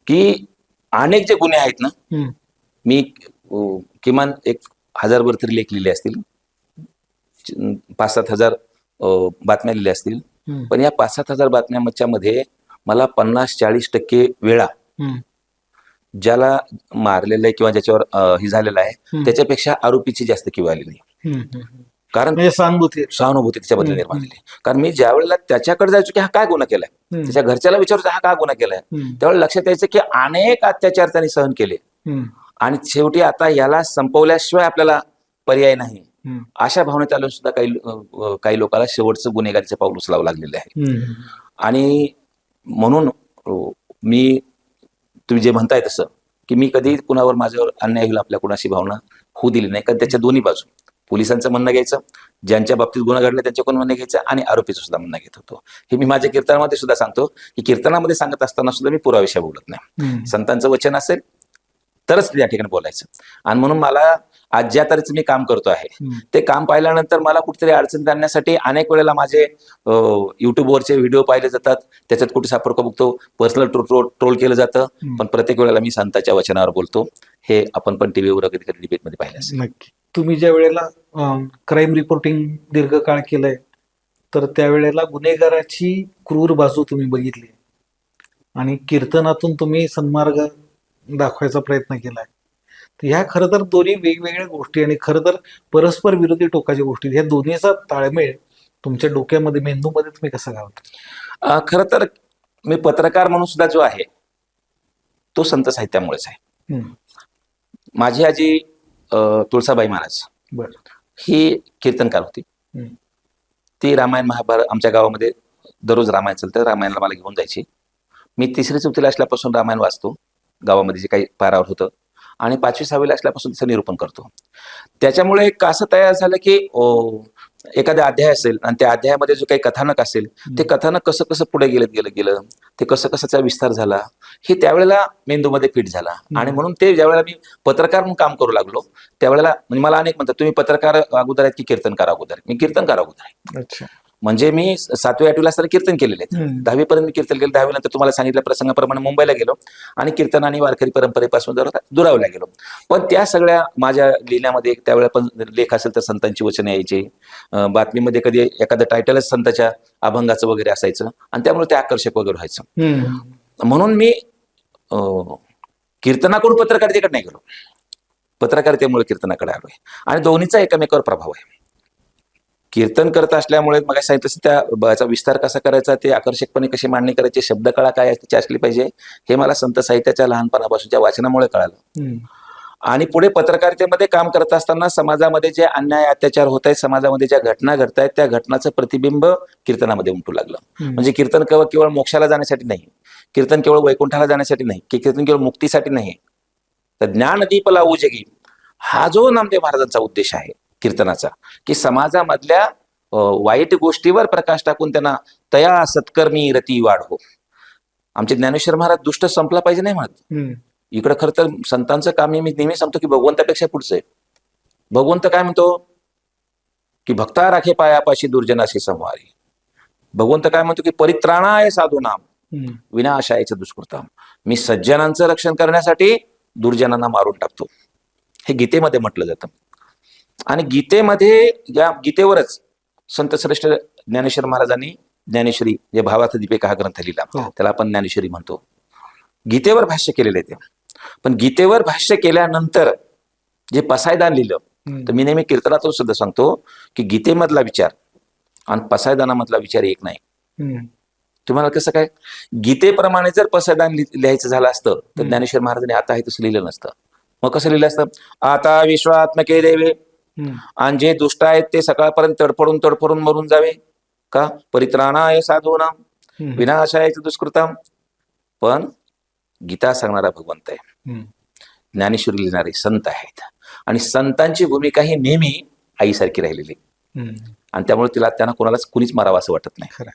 की अनेक जे गुन्हे आहेत ना, मी किमान 1000 तरी लेख लिहिले असतील, 5-7 हजार बातम्या लिहिल्या असतील. पण या 5-7 हजार बातम्यांच्या मध्ये मला 50-40% वेळा ज्याला मारलेलं आहे किंवा ज्याच्यावर हे झालेलं आहे त्याच्यापेक्षा आरोपीची जास्त किंवा आली नाही. कारण सहानुभूती त्याच्याबद्दल निर्माण झाली. कारण मी ज्या वेळेला त्याच्याकडे जायचो की हा काय गुन्हा केलाय, त्याच्या घरच्याला विचारायचो हा काय गुन्हा केलाय, त्यावेळेला लक्षात यायचं की अनेक अत्याचार त्यांनी सहन केले आणि शेवटी आता याला संपवल्याशिवाय आपल्याला पर्याय नाही, अशा भावनेत आलो सुद्धा काही लोकांना शेवटचं गुन्हेगारीचं पाऊल उचलावं लागलेलं आहे. आणि म्हणून मी, तुम्ही जे म्हणताय तसं, की मी कधी कुणावर माझ्यावर अन्याय होईल आपल्या कुणाशी भावना होऊ दिली नाही. कारण त्याच्या दोन्ही बाजू, पोलिसांचं म्हणणं घ्यायचं, ज्यांच्या बाबतीत गुन्हा घडला त्यांच्याकडून म्हणणं घ्यायचं, आणि आरोपीचं सुद्धा म्हणणं घेत होतो. हे मी माझ्या कीर्तनामध्ये सुद्धा सांगतो की कीर्तनामध्ये सांगत असताना सुद्धा मी पुराविषयी बोलत नाही. संतांचं वचन असेल तरच त्या ठिकाणी बोलायचं. आणि म्हणून मला आज ज्या तऱ्हेचं मी काम करतो आहे ते काम पाहिल्यानंतर मला कुठेतरी अडचणीत आणण्यासाठी अनेक वेळेला माझे युट्यूबवरचे व्हिडिओ पाहिले जातात, त्याच्यात कुठे सापडक बघतो, पर्सनल ट्रोल केलं जातं. पण प्रत्येक वेळेला मी संतांच्या वचनावर बोलतो. हे आपण पण टीव्हीवर कधी कधी डिबेटमध्ये पाहिलं असेल. नक्की. तुम्ही ज्या वेळेला क्राईम रिपोर्टिंग दीर्घकाळ केलंय, तर त्यावेळेला गुन्हेगाराची क्रूर बाजू तुम्ही बघितली आणि कीर्तनातून तुम्ही सन्मार्ग दाखवायचा प्रयत्न केलाय. तर ह्या खरं तर दोन्ही वेगवेगळ्या गोष्टी आणि खरं तर परस्पर विरोधी टोकाच्या गोष्टी, ह्या दोन्हीचा ताळमेळ तुमच्या डोक्यामध्ये, मेंदूमध्ये तुम्ही कसा घालता? खरं तर मी पत्रकार म्हणून सुद्धा जो आहे तो संत साहित्यामुळेच आहे. माझी आजी तुळसाबाई महाराज ही कीर्तनकार होती. ती रामायण महाभारत, आमच्या गावामध्ये दररोज रामायण चालतं, रामायणला मला घेऊन जायची. मी 3री-4थीला असल्यापासून रामायण वाचतो, गावामध्ये जे काही पारावर होतं, आणि 5वी-6वीला असल्यापासून त्याचं निरूपण करतो. त्याच्यामुळे एक असं तयार झालं की एखादा अध्याय असेल आणि त्या अध्यायामध्ये जो काही कथानक असेल, ते कथानक कसं कसं पुढे गेलं ते कसं कसाचा विस्तार झाला, हे त्यावेळेला मेंदूमध्ये फिट झाला. आणि म्हणून ते ज्यावेळेला मी पत्रकार म्हणून काम करू लागलो त्यावेळेला, म्हणजे मला अनेक म्हणतात तुम्ही पत्रकार अगोदर आहेत की कीर्तनकार अगोदर? मी कीर्तनकार अगोदर आहे. म्हणजे मी 7वी 8वीला असताना कीर्तन केलेले आहेत. 10वी पर्यंत मी कीर्तन केलं. 10वी नंतर तुम्हाला सांगितल्या प्रसंगाप्रमाणे मुंबईला गेलो आणि कीर्तन आणि वारकरी परंपरेपासून दुरावला गेलो. पण त्या सगळ्या माझ्या लिहिण्यामध्ये त्यावेळेला पण लेख असेल तर संतांची वचने यायची, बातमीमध्ये कधी एखादं टायटलच संतांच्या अभंगाचं वगैरे असायचं आणि त्यामुळे ते आकर्षक वगैरे व्हायचं. म्हणून मी कीर्तनाकडून पत्रकारितेकडे नाही गेलो, पत्रकारितेमुळे कीर्तनाकडे आलोय आणि दोन्हीचा एकमेकावर प्रभाव आहे. कीर्तन करत असल्यामुळे मग सांगितलं त्याचा विस्तार कसा करायचा, ते आकर्षकपणे कशी मांडणी करायची, शब्दकळा काय त्याची असली पाहिजे, हे मला संत साहित्याच्या लहानपणापासूनच्या वाचनामुळे कळालं. आणि पुढे पत्रकारितेमध्ये काम करत असताना समाजामध्ये जे अन्याय अत्याचार होत आहेत, समाजामध्ये ज्या घटना घडत आहेत, त्या घटनाचं प्रतिबिंब कीर्तनामध्ये उमटू लागलं. म्हणजे कीर्तन केवळ मोक्षाला जाण्यासाठी नाही, कीर्तन केवळ वैकुंठाला जाण्यासाठी नाही, कीर्तन केवळ मुक्तीसाठी नाही, तर ज्ञानदीप लावू जगी हा जो नामदेव महाराजांचा उद्देश आहे कीर्तनाचा, की समाजामधल्या वाईट गोष्टीवर प्रकाश टाकून त्यांना तया सत्कर्मी रती वाढो. आमचे ज्ञानेश्वर महाराज दुष्ट संपला पाहिजे नाही म्हणत. इकडं खरं तर संतांचं काम मी नेहमी सांगतो की भगवंतापेक्षा पुढचं आहे. भगवंत काय म्हणतो की भक्ता राखे पायापाशी दुर्जनाशी संवारी. भगवंत काय म्हणतो की परित्राणाय साधूनाम विनाशायचं दुष्कृताम. मी सज्जनांचं रक्षण करण्यासाठी दुर्जनांना मारून टाकतो, हे गीतेमध्ये म्हटलं जातं. आणि गीतेमध्ये या गीतेवरच संत श्रेष्ठ ज्ञानेश्वर महाराजांनी ज्ञानेश्वरी जे भावार्थ दीपिका हा ग्रंथ लिहिला, त्याला आपण ज्ञानेश्वरी म्हणतो. गीतेवर भाष्य केलेले ते. पण गीतेवर भाष्य केल्यानंतर जे पसायदान लिहिलं, तर मी नेहमी कीर्तनातून सुद्धा सांगतो की गीतेमधला विचार आणि पसायदानामधला विचार एक नाही. तुम्हाला कसं काय, गीतेप्रमाणे जर पसायदान लिहायचं झालं असतं तर ज्ञानेश्वर महाराजांनी आता आहे तसं लिहिलं नसतं. मग कसं लिहिलं असतं, आता विश्वात्मके देवे, आणि जे दुष्ट आहेत ते सकाळपर्यंत तडफडून मरून जावे का, परित्राणाय साधूनाम विनाशाय दुष्कृताम. पण गीता सांगणारा भगवंत आहे, ज्ञानेश्वरी लिहिणारे संत आहेत, आणि संतांची भूमिका ही नेहमी आईसारखी राहिलेली, आणि त्यामुळे त्यांना कोणालाच कुणीच मारावं असं वाटत नाही.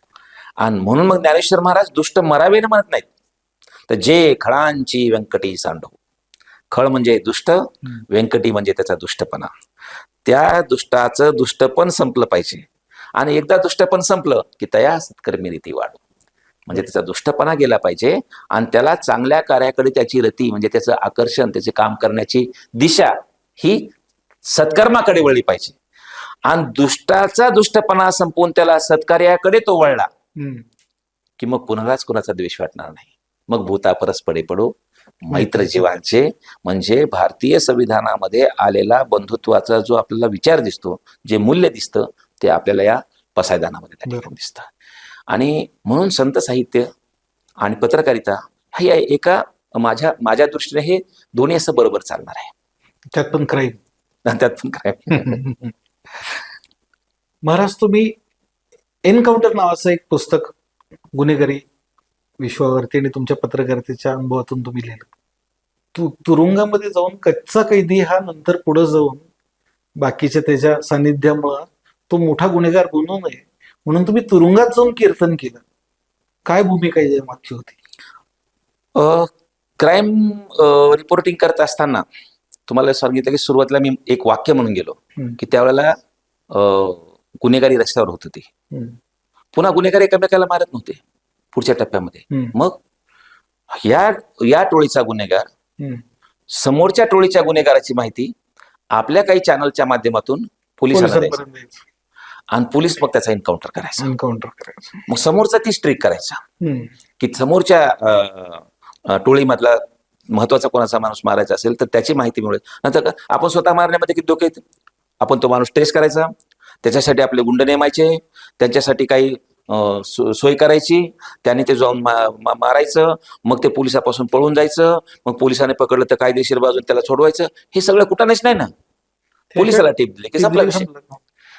आणि म्हणून मग ज्ञानेश्वर महाराज दुष्ट मरावे ना म्हणत नाहीत, तर जे खळांची व्यंकटी सांडव. खळ म्हणजे दुष्ट, व्यंकटी म्हणजे त्याचा दुष्टपणा. त्या दुष्टाचं दुष्टपण संपलं पाहिजे, आणि एकदा दुष्टपण संपलं की तया सत्कर्मी रीती वाढो. म्हणजे त्याचा दुष्टपणा गेला पाहिजे आणि त्याला चांगल्या कार्याकडे त्याची रती म्हणजे त्याचं आकर्षण, त्याचे काम करण्याची दिशा ही सत्कर्माकडे वळली पाहिजे. आणि दुष्टाचा दुष्टपणा संपवून त्याला सत्कार्याकडे तो वळला की मग कुणालाच कुणाचा द्वेष वाटणार नाही. मग भूता परस्परे पडो मैत्र जीवांचे. म्हणजे भारतीय संविधानामध्ये आलेला बंधुत्वाचा जो आपल्याला विचार दिसतो, जे मूल्य दिसतं, ते आपल्याला या पसायदानामध्ये त्या ठिकाणी दिसतं. आणि म्हणून संत साहित्य आणि पत्रकारिता हे एका माझ्या दृष्टीने हे दोन्ही असं बरोबर चालणार आहे. त्यात पण क्राईम. त्यात पण क्राईम. महाराज, तुम्ही एन्काउंटर नावाचं एक पुस्तक गुन्हेगारी विश्वावरती आणि तुमच्या पत्रकारितेच्या अनुभवातून तुम्ही लिहिलं. तुरुंगामध्ये जाऊन कच्चा कैदी हा नंतर पुढे जाऊन बाकीच्या त्याच्या सानिध्यामुळं तो मोठा गुन्हेगार बनू नये म्हणून तुम्ही तुरुंगात जाऊन कीर्तन केलं. काय भूमिका मागची होती? क्राईम रिपोर्टिंग करत असताना तुम्हाला सांगितलं की सुरुवातीला मी एक वाक्य म्हणून गेलो की त्यावेळेला गुन्हेगारी रस्त्यावर होत होती. पुन्हा गुन्हेगार एकमेकाला मारत नव्हते पुढच्या टप्प्यामध्ये. मग या टोळीचा गुन्हेगार समोरच्या टोळीच्या गुन्हेगाराची माहिती आपल्या काही चॅनलच्या माध्यमातून पोलिसांना द्यायची, आणि पोलीस मग त्याचा एन्काउंटर करायचा. मग समोरचा ती स्ट्रिक करायचा की समोरच्या टोळीमधला महत्वाचा कोणाचा माणूस मारायचा असेल तर त्याची माहिती मिळेल. नंतर आपण स्वतः मारण्यामध्ये किती धोके आहेत, आपण तो माणूस ट्रेस करायचा, त्याच्यासाठी आपले गुंड नेमायचे, त्यांच्यासाठी काही सोय करायची, त्याने ते जाऊन मारायचं, मग ते पोलिसापासून पळून जायचं, मग पोलिसाने पकडलं तर कायदेशीर बाजून त्याला सोडवायचं. हे सगळं कुठानेच नाही ना, पोलिसाला टीप दिली की संपला विषय.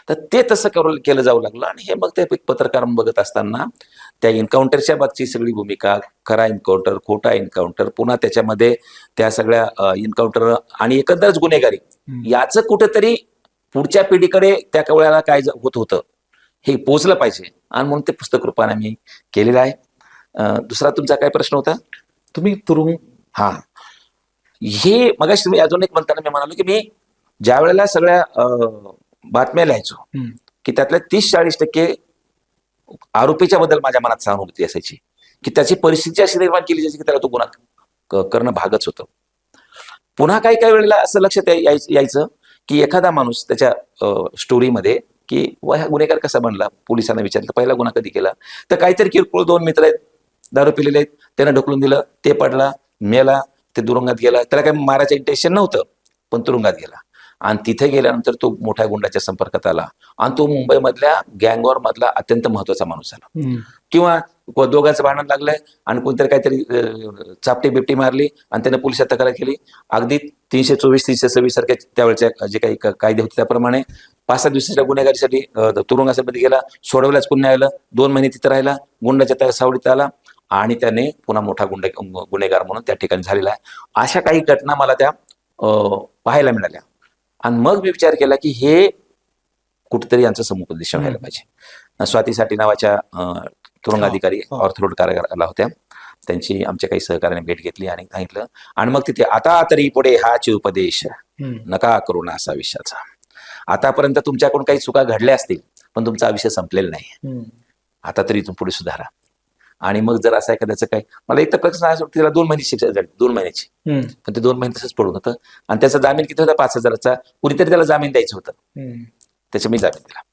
तर ते तसं केलं जाऊ लागलं. आणि हे मग ते पत्रकार बघत असताना त्या एन्काउंटरच्या बाबतची सगळी भूमिका, खरा एन्काउंटर, खोटा एन्काउंटर, पुन्हा त्याच्यामध्ये त्या सगळ्या एन्काउंटर आणि एकंदरच गुन्हेगारी याचं कुठेतरी पुढच्या पिढीकडे त्या वेळेला काय होत होतं हे पोचलं पाहिजे, आणि म्हणून ते पुस्तक रूपाने मी केलेलं आहे. दुसरा तुमचा काय प्रश्न होता? तुम्ही तुरुंग हे मगाशी अजून एक म्हणताना मी म्हणालो की मी ज्या वेळेला सगळ्या बातम्या लिहायचो की त्यातल्या 30-40% आरोपीच्या बद्दल माझ्या मनात सहानुभूती असायची की त्याची परिस्थिती अशी निर्माण केली जायची की त्याला तो गुन्हा करणं भागच होतं. पुन्हा काही काही वेळेला असं लक्षात यायचं की एखादा माणूस त्याच्या स्टोरीमध्ये की हा गुन्हेगार कसा बनला, पोलिसांना विचारलं पहिला गुन्हा कधी केला, तर काहीतरी किरकोळ 2 मित्र आहेत, दारू पिलेले आहेत, त्यानं ढकलून दिलं, ते पडला, मेला, ते तुरुंगात गेला, त्याला काही मारायचं इंटेन्शन नव्हतं पण तुरुंगात गेला. आणि तिथे गेल्यानंतर तो मोठ्या गुंडाच्या संपर्कात आला आणि तो मुंबईमधल्या गँगवॉर मधला अत्यंत महत्वाचा माणूस झाला. किंवा दोघांचं भांडण लागलंय आणि कोणतरी काहीतरी चापटी बिपटी मारली आणि त्याने पोलिसात तक्रार केली. अगदी 324 326 सारख्या त्यावेळेच्या जे काही कायदे होते त्याप्रमाणे 5-6 दिवसाच्या गुन्हेगारीसाठी तुरुंगासाठी गेला, सोडवल्याच पुन्हा आलं, 2 महिने तिथे राहिला, गुंडाच्या त्या सावडीत आला आणि त्याने पुन्हा मोठा गुन्हेगार म्हणून त्या ठिकाणी झालेला आहे. अशा काही घटना मला त्या पाहायला मिळाल्या. आणि मग मी विचार केला की हे कुठेतरी यांचं समुपदेशन व्हायला पाहिजे. स्वाती साठे नावाच्या तुरुंगाधिकारी ऑर्थोडोक्स कारागृहाला होत्या, त्यांची आमच्या काही सहकार्याने भेट घेतली आणि सांगितलं. आणि मग तिथे आता तरी पुढे हाच उपदेश नका करू ना असा विषयाचा. आतापर्यंत तुमच्याकडून काही चुका घडल्या असतील पण तुमचा आयुष्य संपलेलं नाही, आता तरी इथून पुढे सुधारा. आणि मग जर असं एखाद्याचं काय, मला एक तर प्रश्न आहे, तिला 2 महिन्याची शिक्षा झाली, 2 महिन्याची, पण ते 2 महिने तसंच पडून होतं. आणि त्याचा जामीन किती होता? 5,000चा. कुणीतरी त्याला जामीन द्यायचं होतं, त्याच्या मी जामीन दिला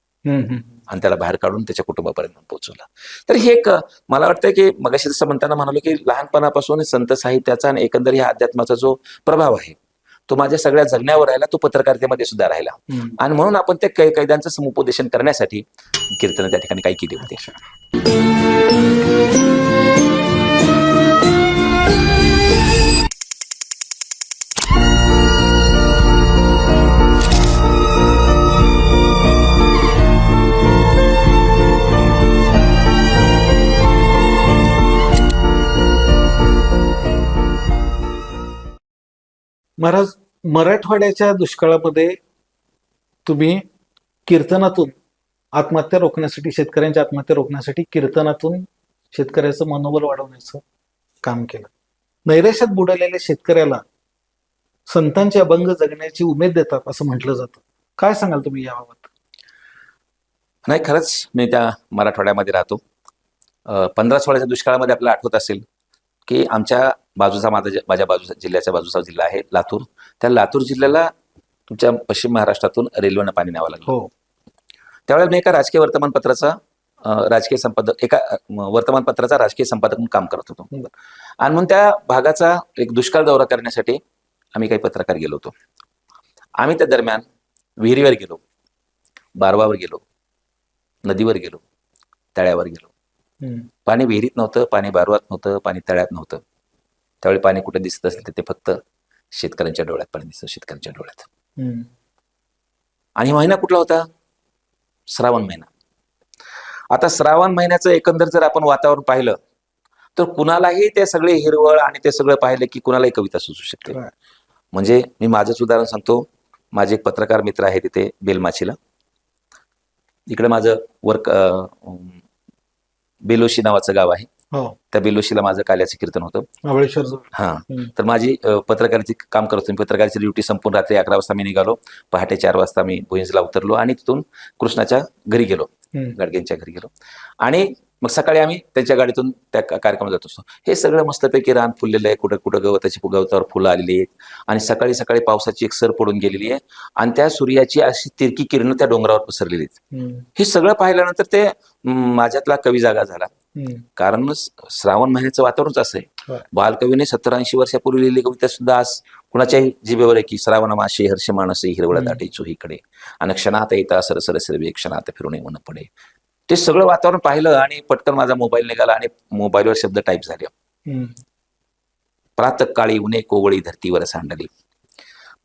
आणि त्याला बाहेर काढून त्याच्या कुटुंबापर्यंत पोहोचवलं. तर हे एक मला वाटतं की मगाशी जसं म्हणताना म्हणालो की लहानपणापासून संत साहित्याचा आणि एकंदर ह्या अध्यात्माचा जो प्रभाव आहे तो माझ्या सगळ्या जगण्यावर राहिला, तो पत्रकारितेमध्ये सुद्धा राहिला. आणि म्हणून आपण ते कैद्यांचं समुपदेशन करण्यासाठी कीर्तन त्या ठिकाणी काही केली होती. महाराज, मराठवाड्याच्या दुष्काळामध्ये तुम्ही कीर्तनातून आत्महत्या रोखण्यासाठी, शेतकऱ्यांच्या आत्महत्या रोखण्यासाठी कीर्तनातून शेतकऱ्याचं मनोबल वाढवण्याचं काम केलं. नैराश्यात बुडालेल्या शेतकऱ्याला संतांचे अभंग जगण्याची उमेद देतात असं म्हटलं जातं. काय सांगाल तुम्ही याबाबत? नाही, खरंच मी त्या मराठवाड्यामध्ये राहतो. 15-16च्या दुष्काळामध्ये आपल्याला आठवत असेल की आमच्या बाजूचा माझ्या बाजूचा जिल्ह्याच्या बाजूचा जिल्हा आहे लातूर. त्या लातूर जिल्ह्याला तुमच्या पश्चिम महाराष्ट्रातून रेल्वेनं पाणी न्यावं लागलं. हो. त्यावेळेला मी एका राजकीय वर्तमानपत्राचा राजकीय संपादक वर्तमानपत्राचा राजकीय संपादक म्हणून काम करत होतो. आणि म्हणून त्या भागाचा एक दुष्काळ दौरा करण्यासाठी आम्ही काही पत्रकार गेलो होतो. आम्ही त्या दरम्यान विहिरीवर गेलो, बारवावर गेलो, नदीवर गेलो, तळ्यावर गेलो. पाणी विहिरीत नव्हतं, पाणी बारवात नव्हतं, पाणी तळ्यात नव्हतं. त्यावेळी पाणी कुठे दिसत असेल तर ते फक्त शेतकऱ्यांच्या डोळ्यात पाणी दिसतं, शेतकऱ्यांच्या डोळ्यात. आणि महिना कुठला होता? श्रावण महिना. आता श्रावण महिन्याचं एकंदर जर आपण वातावरण पाहिलं तर कुणालाही ते सगळे हिरवळ आणि ते सगळं पाहिलं की कुणालाही कविता सुचू शकते. म्हणजे मी माझंच उदाहरण सांगतो. माझे एक पत्रकार मित्र आहे तिथे बेलमाचीला, इकडे माझं वर्क बेलोशी नावाचं गाव आहे, त्या बेलोशीला माझं काल्याचं कीर्तन होतं. हा, तर माझी पत्रकाराची काम करतो मी. पत्रकाराची ड्युटी संपून रात्री 11 वाजता मी निघालो, पहाटे 4 वाजता मी भुईंजला उतरलो आणि तिथून कृष्णाच्या घरी गेलो, गाडगेंच्या घरी गेलो. आणि मग सकाळी आम्ही त्यांच्या गाडीतून त्या कार्यक्रमात जात असतो. हे सगळं मस्तपैकी रान फुललेलं आहे, कुठं कुठं गवतावर फुलं आलेली आहेत आणि सकाळी सकाळी पावसाची एक सर पडून गेलेली आहे आणि त्या सूर्याची अशी तिरकी किरणं त्या डोंगरावर पसरलेली आहेत. हे सगळं पाहिल्यानंतर ते माझ्यातला कवी जागा झाला. कारण श्रावण महिन्याचं वातावरणच असं आहे. बालकवीने 70-80 वर्षापूर्वी लिहिलेली कविता सुद्धा आज कुणाच्याही जिभेवर आहे की श्रावण मासे हर्ष मानसे हिरवळ दाटे चोहीकडे आणि क्षणात येता सरसर सर्वे क्षणात फिरून मन पडे. ते सगळं वातावरण पाहिलं आणि पटकन माझा मोबाईल निघाला आणि मोबाईलवर शब्द टाईप झाले. प्रातःकाळी उन्हे कोवळी धरतीवर सांडली,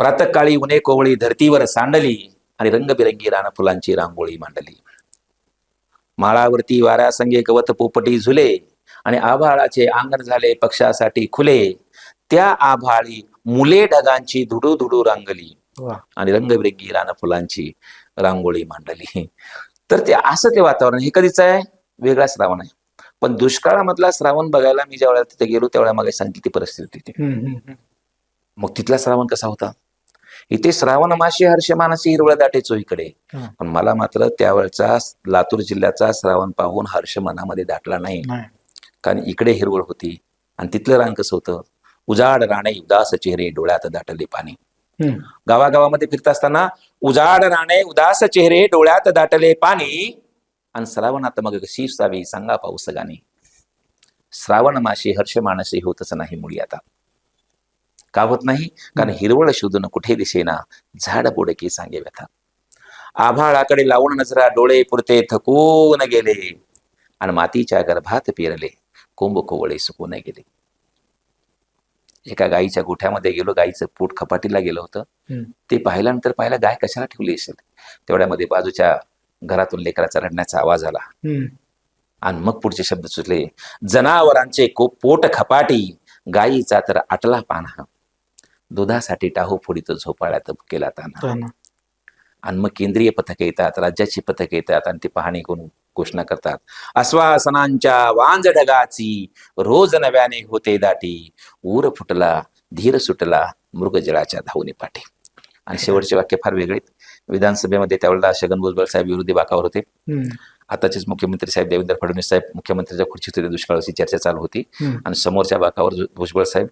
प्रातःकाळी उन्हे कोवळी धरतीवर सांडली आणि रंगबिरंगी रान फुलांची रांगोळी मांडली. माळावरती वाऱ्यासंगे गवत पोपटी झुले आणि आभाळाचे अंगण झाले पक्षासाठी खुले. त्या आभाळी मुले ढगांची धुडू धुडू रांगली आणि रंगबिरंगी रान फुलांची रांगोळी मांडली. तर ते असं ते वातावरण. हे कधीच आहे? वेगळा श्रावण आहे. पण दुष्काळामधला श्रावण बघायला मी ज्या वेळेला तिथे गेलो त्यावेळेला मला सांगितली ती परिस्थिती होती. मग तिथला श्रावण कसा होता इथे श्रावण माशी हर्ष मानसी हिरवळ दाटे चोहीकडे. हा. पण मला मात्र त्यावेळचा लातूर जिल्ह्याचा श्रावण पाहून हर्ष मनामध्ये दाटला नाही. नाही. कारण इकडे हिरवळ होती आणि तिथलं रान कसं होतं, उजाड राणे उदास चेहरे डोळ्यात दाटले पाणी. हम्म. गावागावामध्ये फिरत असताना उजाड राणे उदास चेहरे डोळ्यात दाटले पाणी, आणि श्रावणात मग कशी सावी सांगा पाऊस गाणी. श्रावण माशी हर्ष मानसी होतच नाही मुळी आता. का होत नाही? कारण हिरवळ शोधून कुठे दिसेना, झाड बुडकी सांगे व्यथा. आभाळाकडे लावून नजरा डोळे पुरते थकून गेले, आणि मातीच्या गर्भात पेरले कोंब कोवळे सुकून गेले. एका गाईच्या गोठ्यामध्ये गेलो, गाईचं पोट खपाटीला गेलं होतं. हम्म. ते पाहिल्यानंतर पाहिलं गाय कशाला ठेवली असेल. तेवढ्यामध्ये बाजूच्या घरातून लेकराचा रडण्याचा आवाज आला, हम्म. आणि मग पुढचे शब्द सुचले, जनावरांचे पोट खपाटी, गायीचा तर आटला पाना, दुधासाठी टाहू फोडीत झोपाळ्यात केला ताना. हा ना. आणि मग केंद्रीय पथके येतात, राज्याची पथके येतात, आणि ती पाहणी करून घोषणा करतात, आश्वासनांच्या वांज ढगाची रोज नव्याने होते दाटी, ऊर फुटला धीर सुटला मृगजळाच्या धावणी पाठी. आणि शेवटचे वाक्य फार वेगळे. विधानसभेमध्ये त्यावेळेला छगन भुजबळ साहेब विरोधी बाकावर होते. हम्म. आताचेच मुख्यमंत्री साहेब देवेंद्र फडणवीस साहेब मुख्यमंत्र्यांच्या खुर्चीत होते, दुष्काळाची चर्चा चालू होती. हम्म. आणि समोरच्या बाकावर भुजबळ साहेब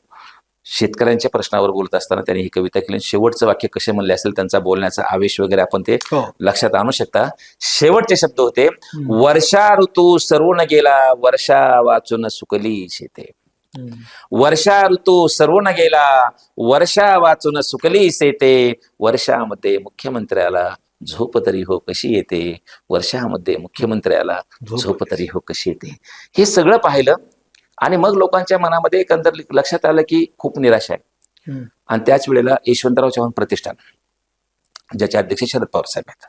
शेतकऱ्यांच्या प्रश्नावर बोलत असताना त्यांनी ही कविता केली. शेवटचं वाक्य कसे म्हणले असेल, त्यांचा बोलण्याचा आवेश वगैरे आपण ते हो. लक्षात आणू शकता. शेवटचे शब्द होते, वर्षा ऋतू सरून गेला वर्षा वाचून सुकली शेते. हम्म. वर्षा ऋतू सरून गेला वर्षा वाचून सुकली शेते, वर्षामध्ये मुख्यमंत्र्याला झोप तरी हो कशी येते, वर्षामध्ये मुख्यमंत्र्याला झोप तरी हो कशी येते. हे सगळं पाहिलं, आणि मग लोकांच्या मनामध्ये एकंदर लक्षात आलं की खूप निराशा आहे. हम्म. आणि त्याच वेळेला यशवंतराव चव्हाण प्रतिष्ठान, ज्याचे अध्यक्ष शरद पवार साहेब आहेत,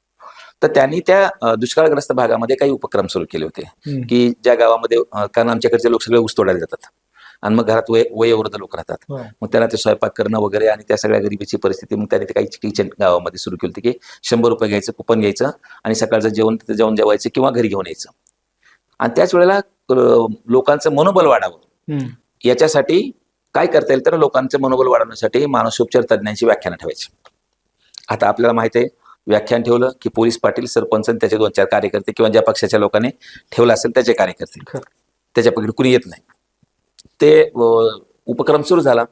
तर त्यांनी त्या दुष्काळग्रस्त भागामध्ये काही उपक्रम सुरू केले होते. हम्म. की ज्या गावामध्ये कारण आमच्याकडचे लोक सगळे ऊस तोडायला जातात, आणि मग घरात वयोवृद्ध लोक राहतात, हो. मग त्यांना ते स्वयंपाक करणं वगैरे, आणि त्या सगळ्या गरिबीची परिस्थिती, मग त्यांनी ते काही किचन गावामध्ये सुरू केली होती की 100 रुपये घ्यायचं, कुपन घ्यायचं, आणि सकाळचं जेवण तिथे जाऊन जेवायचं किंवा घरी घेऊन यायचं. आणि त्याच वेळेला लोकांचं मनोबल वाढावं हम्म. याच्यासाठी काय करता येईल, तर लोकांचं मनोबल वाढवण्यासाठी मानसोपचार तज्ज्ञांची व्याख्यानं ठेवायची. आता आपल्याला माहिती आहे, व्याख्यान ठेवलं की पोलीस पाटील सरपंच आणि त्याचे 2-4 कार्यकर्ते, किंवा ज्या पक्षाच्या लोकांनी ठेवलं असेल त्याचे कार्यकर्ते, खरं. त्याच्यापैकी कुणी येत नाही. ते उपक्रम सुरू झाला.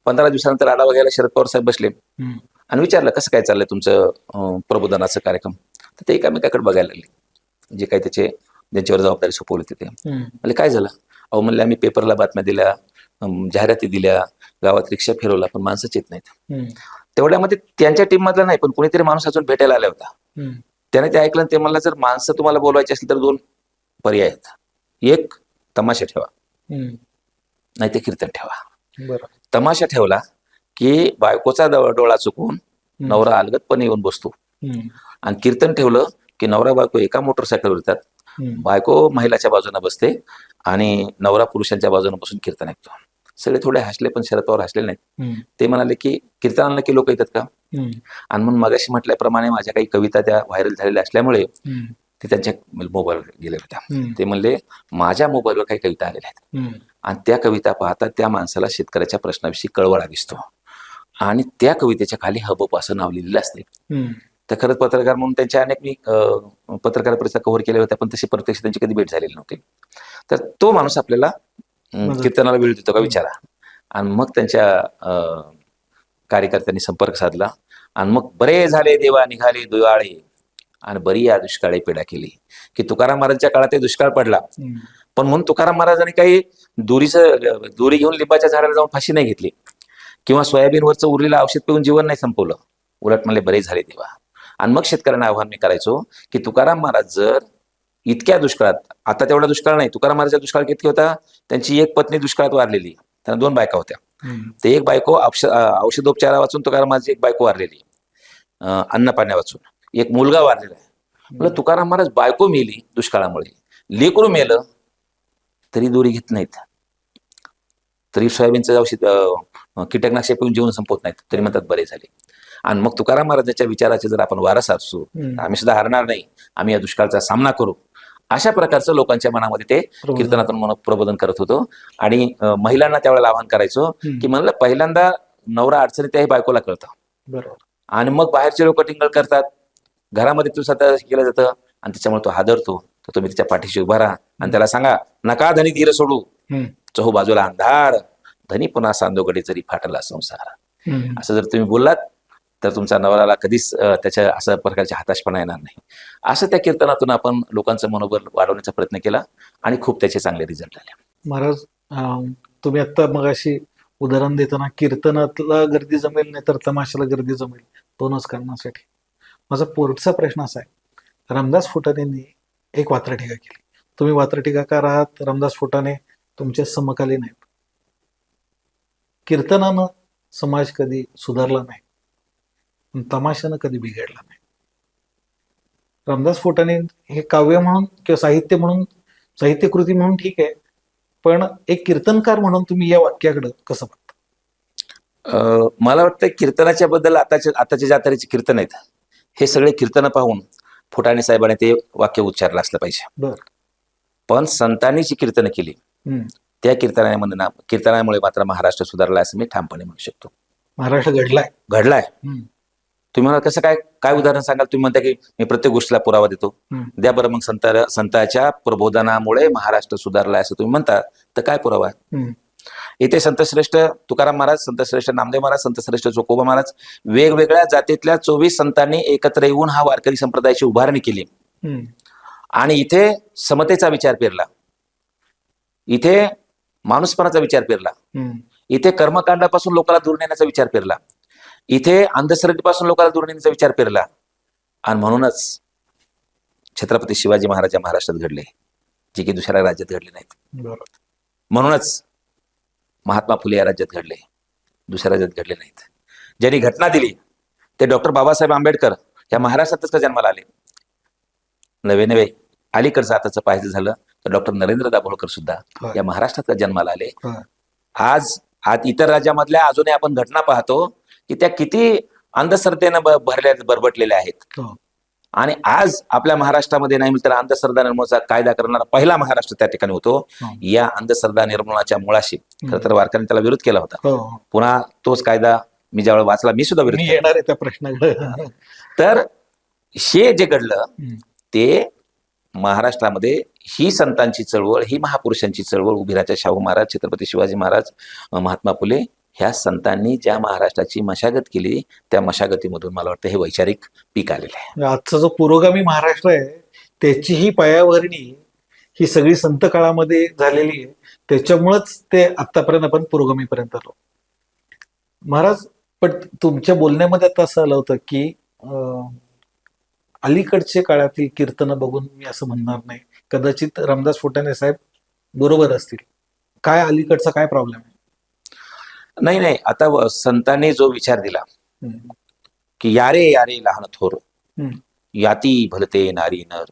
15 दिवसानंतर आढावा घ्यायला शरद पवार साहेब बसले, हम्म. आणि विचारलं कसं काय चाललंय तुमचं प्रबोधनाचं कार्यक्रम. तर ते एकामेकाकडे बघायला लागले, जे काही ज्यांच्यावर जबाबदारी सोपवली होती ते. हम्म. म्हणजे काय झालं? अहो म्हणले, आम्ही पेपरला बातम्या दिल्या, जाहिराती दिल्या, गावात रिक्षा फिरवला, पण माणसंच येत नाहीत. हम्म. तेवढ्यामध्ये त्यांच्या टीम मधला नाही, पण कुणीतरी माणूस अजून भेटायला आला होता. हम्म. त्याने ते ऐकलं, ते म्हणला, जर माणसं तुम्हाला बोलवायची असेल तर 2 पर्याय आहेत. एक, तमाशा ठेवा, हम्म. नाही ते कीर्तन ठेवा. बरं. तमाशा ठेवला की बायकोचा डोळा चुकून नवरा अलगदपणे येऊन बसतो, हम्म. आणि कीर्तन ठेवलं की नवरा बायको एका मोटरसायकलवर येतात, हम्म. बायको महिलाच्या बाजूने बसते आणि नवरा पुरुषांच्या बाजूने बसून कीर्तन ऐकतो. सगळे थोडे हसले, पण शरद पवार हसले नाहीत. हम्म. ते म्हणाले की कीर्तनाला की लोक येतात का? हम्म. आणि मग मगाशी म्हटल्याप्रमाणे माझ्या काही कविता त्या व्हायरल झालेल्या असल्यामुळे हम्म. ते त्यांच्या मोबाईलवर गेल्या होत्या. हम्म. ते म्हणले, माझ्या मोबाईलवर काही कविता आलेल्या आहेत, हम्म. आणि त्या कविता पाहता त्या माणसाला शेतकऱ्याच्या प्रश्नाविषयी कळवळा दिसतो, आणि त्या कवितेच्या खाली हबप असं नाव लिहिलेलं असते. हम्म. तर खरंच पत्रकार म्हणून त्यांच्या अनेक मी पत्रकार परिषदा कव्हर केल्या होत्या, पण तशी प्रत्यक्ष त्यांची कधी भेट झालेली नव्हती. तर तो माणूस आपल्याला कीर्तनाला वेळ देतो का विचारा. आणि मग त्यांच्या कार्यकर्त्यांनी संपर्क साधला, आणि मग बरे झाले देवा निघाले दुयाळे, आणि बरी या दुष्काळी पेढा केली. की तुकाराम महाराजांच्या काळात दुष्काळ पडला, हम्म. पण म्हणून तुकाराम महाराजांनी काही दोरी घेऊन लिंबाच्या झाडाला जाऊन फाशी नाही घेतली, किंवा सोयाबीनवरचं उरलेलं औषध पिऊन जीवन नाही संपवलं. उलट म्हणले, बरे झाले देवा. आणि मग शेतकऱ्यांना आव्हान मी करायचो की तुकाराम महाराज जर इतक्या दुष्काळात, आता तेवढा दुष्काळ नाही, तुकाराम महाराजचा दुष्काळ किती होता, त्यांची एक पत्नी दुष्काळात वारलेली, त्यांना 2 बायका होत्या. हम्म. ते एक बायको औषधोपचारा वाचून तुकाराम महाराज, एक बायको वारलेली अन्न पाण्या वाचून, एक मुलगा वारलेला आहे. म्हणजे तुकाराम महाराज बायको मेली दुष्काळामुळे, लेकरू मेलं तरी दोरी घेत नाहीत, तरी सोयाबीनचं औषध कीटकनाशक पिऊन जीवन संपवत नाहीत, तरी म्हणतात बरे झाले. आणि मग तुकाराम महाराजांच्या विचाराचे जर आपण वारस असू, आम्ही सुद्धा हरणार नाही, आम्ही या दुष्काळाचा सामना करू, अशा प्रकारचं लोकांच्या मनामध्ये ते कीर्तनातून प्रबोधन करत होतो. आणि महिलांना त्यावेळेला आवाहन करायचो की म्हणलं, पहिल्यांदा नवरा अडचणीत आहे बायकोला कळतं, बरोबर, आणि मग बाहेरचे लोक टिंगल करतात, घरामध्ये तू सध्या केलं जातं आणि त्याच्यामुळे तो हादरतो. तर तुम्ही त्याच्या पाठीशी उभा राहा आणि त्याला सांगा, नका धनी धीर सोडू, चहू बाजूला अंधार, धनी पुन्हा सांदोगडी जरी फाटला संसार. असं जर तुम्ही बोललात तर तुमचा नवऱ्याला कधीच त्याच्या असं प्रकारची हताशपणा येणार नाही. असं त्या कीर्तनातून आपण लोकांचं मनोबल वाढवण्याचा प्रयत्न केला आणि खूप त्याचे चांगले रिझल्ट आले. महाराज, तुम्ही आता मगाशी उदाहरण देताना कीर्तनातला गर्दी जमेल नाही तर तमाशाला गर्दी जमेल, दोनच कारणासाठी. माझा पुढचा प्रश्न असा आहे, रामदास फुटाणेंनी एक वात्रटिका केली. तुम्ही वात्रटिकाकार आहात, रामदास फुटाणे तुमचे समकालीन आहेत. कीर्तनानं समाज कधी सुधारला नाही, पण तमाशानं कधी बिघडला नाही. रामदास फुटाणे हे काव्य म्हणून किंवा साहित्य म्हणून, साहित्यकृती म्हणून ठीक आहे, पण एक कीर्तनकार म्हणून तुम्ही या वाक्याकडे कसं बघता? मला वाटतं कीर्तनाच्या बद्दल आताचे ज्या तऱ्हेचे कीर्तन आहेत, हे सगळे कीर्तन पाहून फुटाणे साहेबांनी ते वाक्य उच्चारलं असलं पाहिजे. बर. पण संतांनी जी कीर्तनं केली त्या कीर्तनामुळे मात्र महाराष्ट्र सुधारला असं मी ठामपणे म्हणू शकतो. महाराष्ट्र घडलाय. तुम्ही मला कसं काय उदाहरण सांगाल? तुम्ही म्हणता की मी प्रत्येक गोष्टीला पुरावा देतो. द्या बरं मग. संतांच्या प्रबोधनामुळे महाराष्ट्र सुधारलाय असं तुम्ही म्हणता, तर काय पुरावा? इथे संतश्रेष्ठ तुकाराम महाराज, संतश्रेष्ठ नामदेव महाराज, संतश्रेष्ठ चोकोबा महाराज, वेगवेगळ्या जातीतल्या 24 संतांनी एकत्र येऊन हा वारकरी संप्रदायाची उभारणी केली आणि इथे समतेचा विचार पेरला, इथे माणूसपणाचा विचार पेरला, इथे कर्मकांडापासून लोकांना दूर नेण्याचा विचार पेरला, इथे अंधश्रद्धेपासून लोकांना दूर नेण्याचा विचार पेरला. आणि म्हणूनच छत्रपती शिवाजी महाराज महाराष्ट्रात घडले, जे की दुसऱ्या राज्यात घडले नाहीत. म्हणूनच महात्मा फुले या राज्यात घडले, दुसऱ्या राज्यात घडले नाहीत. ज्यांनी घटना दिली ते डॉक्टर बाबासाहेब आंबेडकर या महाराष्ट्रातच का जन्माला आले? नवे अलीकडचं आताचं पाहायचं झालं तर डॉक्टर नरेंद्र दाभोळकर सुद्धा या महाराष्ट्रात का जन्माला आले. आज इतर राज्यामधल्या अजूनही आपण घटना पाहतो की त्या किती अंधश्रद्धेनं बरबटलेल्या आहेत. आणि आज आपल्या महाराष्ट्रामध्ये नाही तर अंधश्रद्धा निर्मूलनाचा कायदा करणारा पहिला महाराष्ट्र त्या ठिकाणी होतो. या अंधश्रद्धा निर्मूलनाच्या मुळाशी खरं तर वारकऱ्यांनी त्याला विरोध केला होता. पुन्हा तोच कायदा मी ज्यावेळेला वाचला, मी सुद्धा विरोध येणार आहे त्या प्रश्नाकडे. तर हे जे घडलं ते महाराष्ट्रामध्ये ही संतांची चळवळ, ही महापुरुषांची चळवळ उभी राहत्या शाहू महाराज, छत्रपती शिवाजी महाराज, महात्मा फुले ह्या संतांनी ज्या महाराष्ट्राची मशागत केली त्या मशागतीमधून मला वाटतं हे वैचारिक पीक आलेलं आहे. आजचा जो पुरोगामी महाराष्ट्र आहे त्याची ही पायाभरणी ही सगळी संत काळामध्ये झालेली आहे, त्याच्यामुळेच ते आतापर्यंत आपण पुरोगामीपर्यंत आलो. महाराज, पण तुमच्या बोलण्यामध्ये आता असं आलं होतं की अलीकडचे काळातील कीर्तनं बघून मी असं म्हणणार नाही, कदाचित रामदास फुटाणे साहेब बरोबर असतील. काय अलीकडचा काय प्रॉब्लेम आहे? नाही, आता संतांनी जो विचार दिला की यारे यारे लहान थोर, याती भलते नारी नर,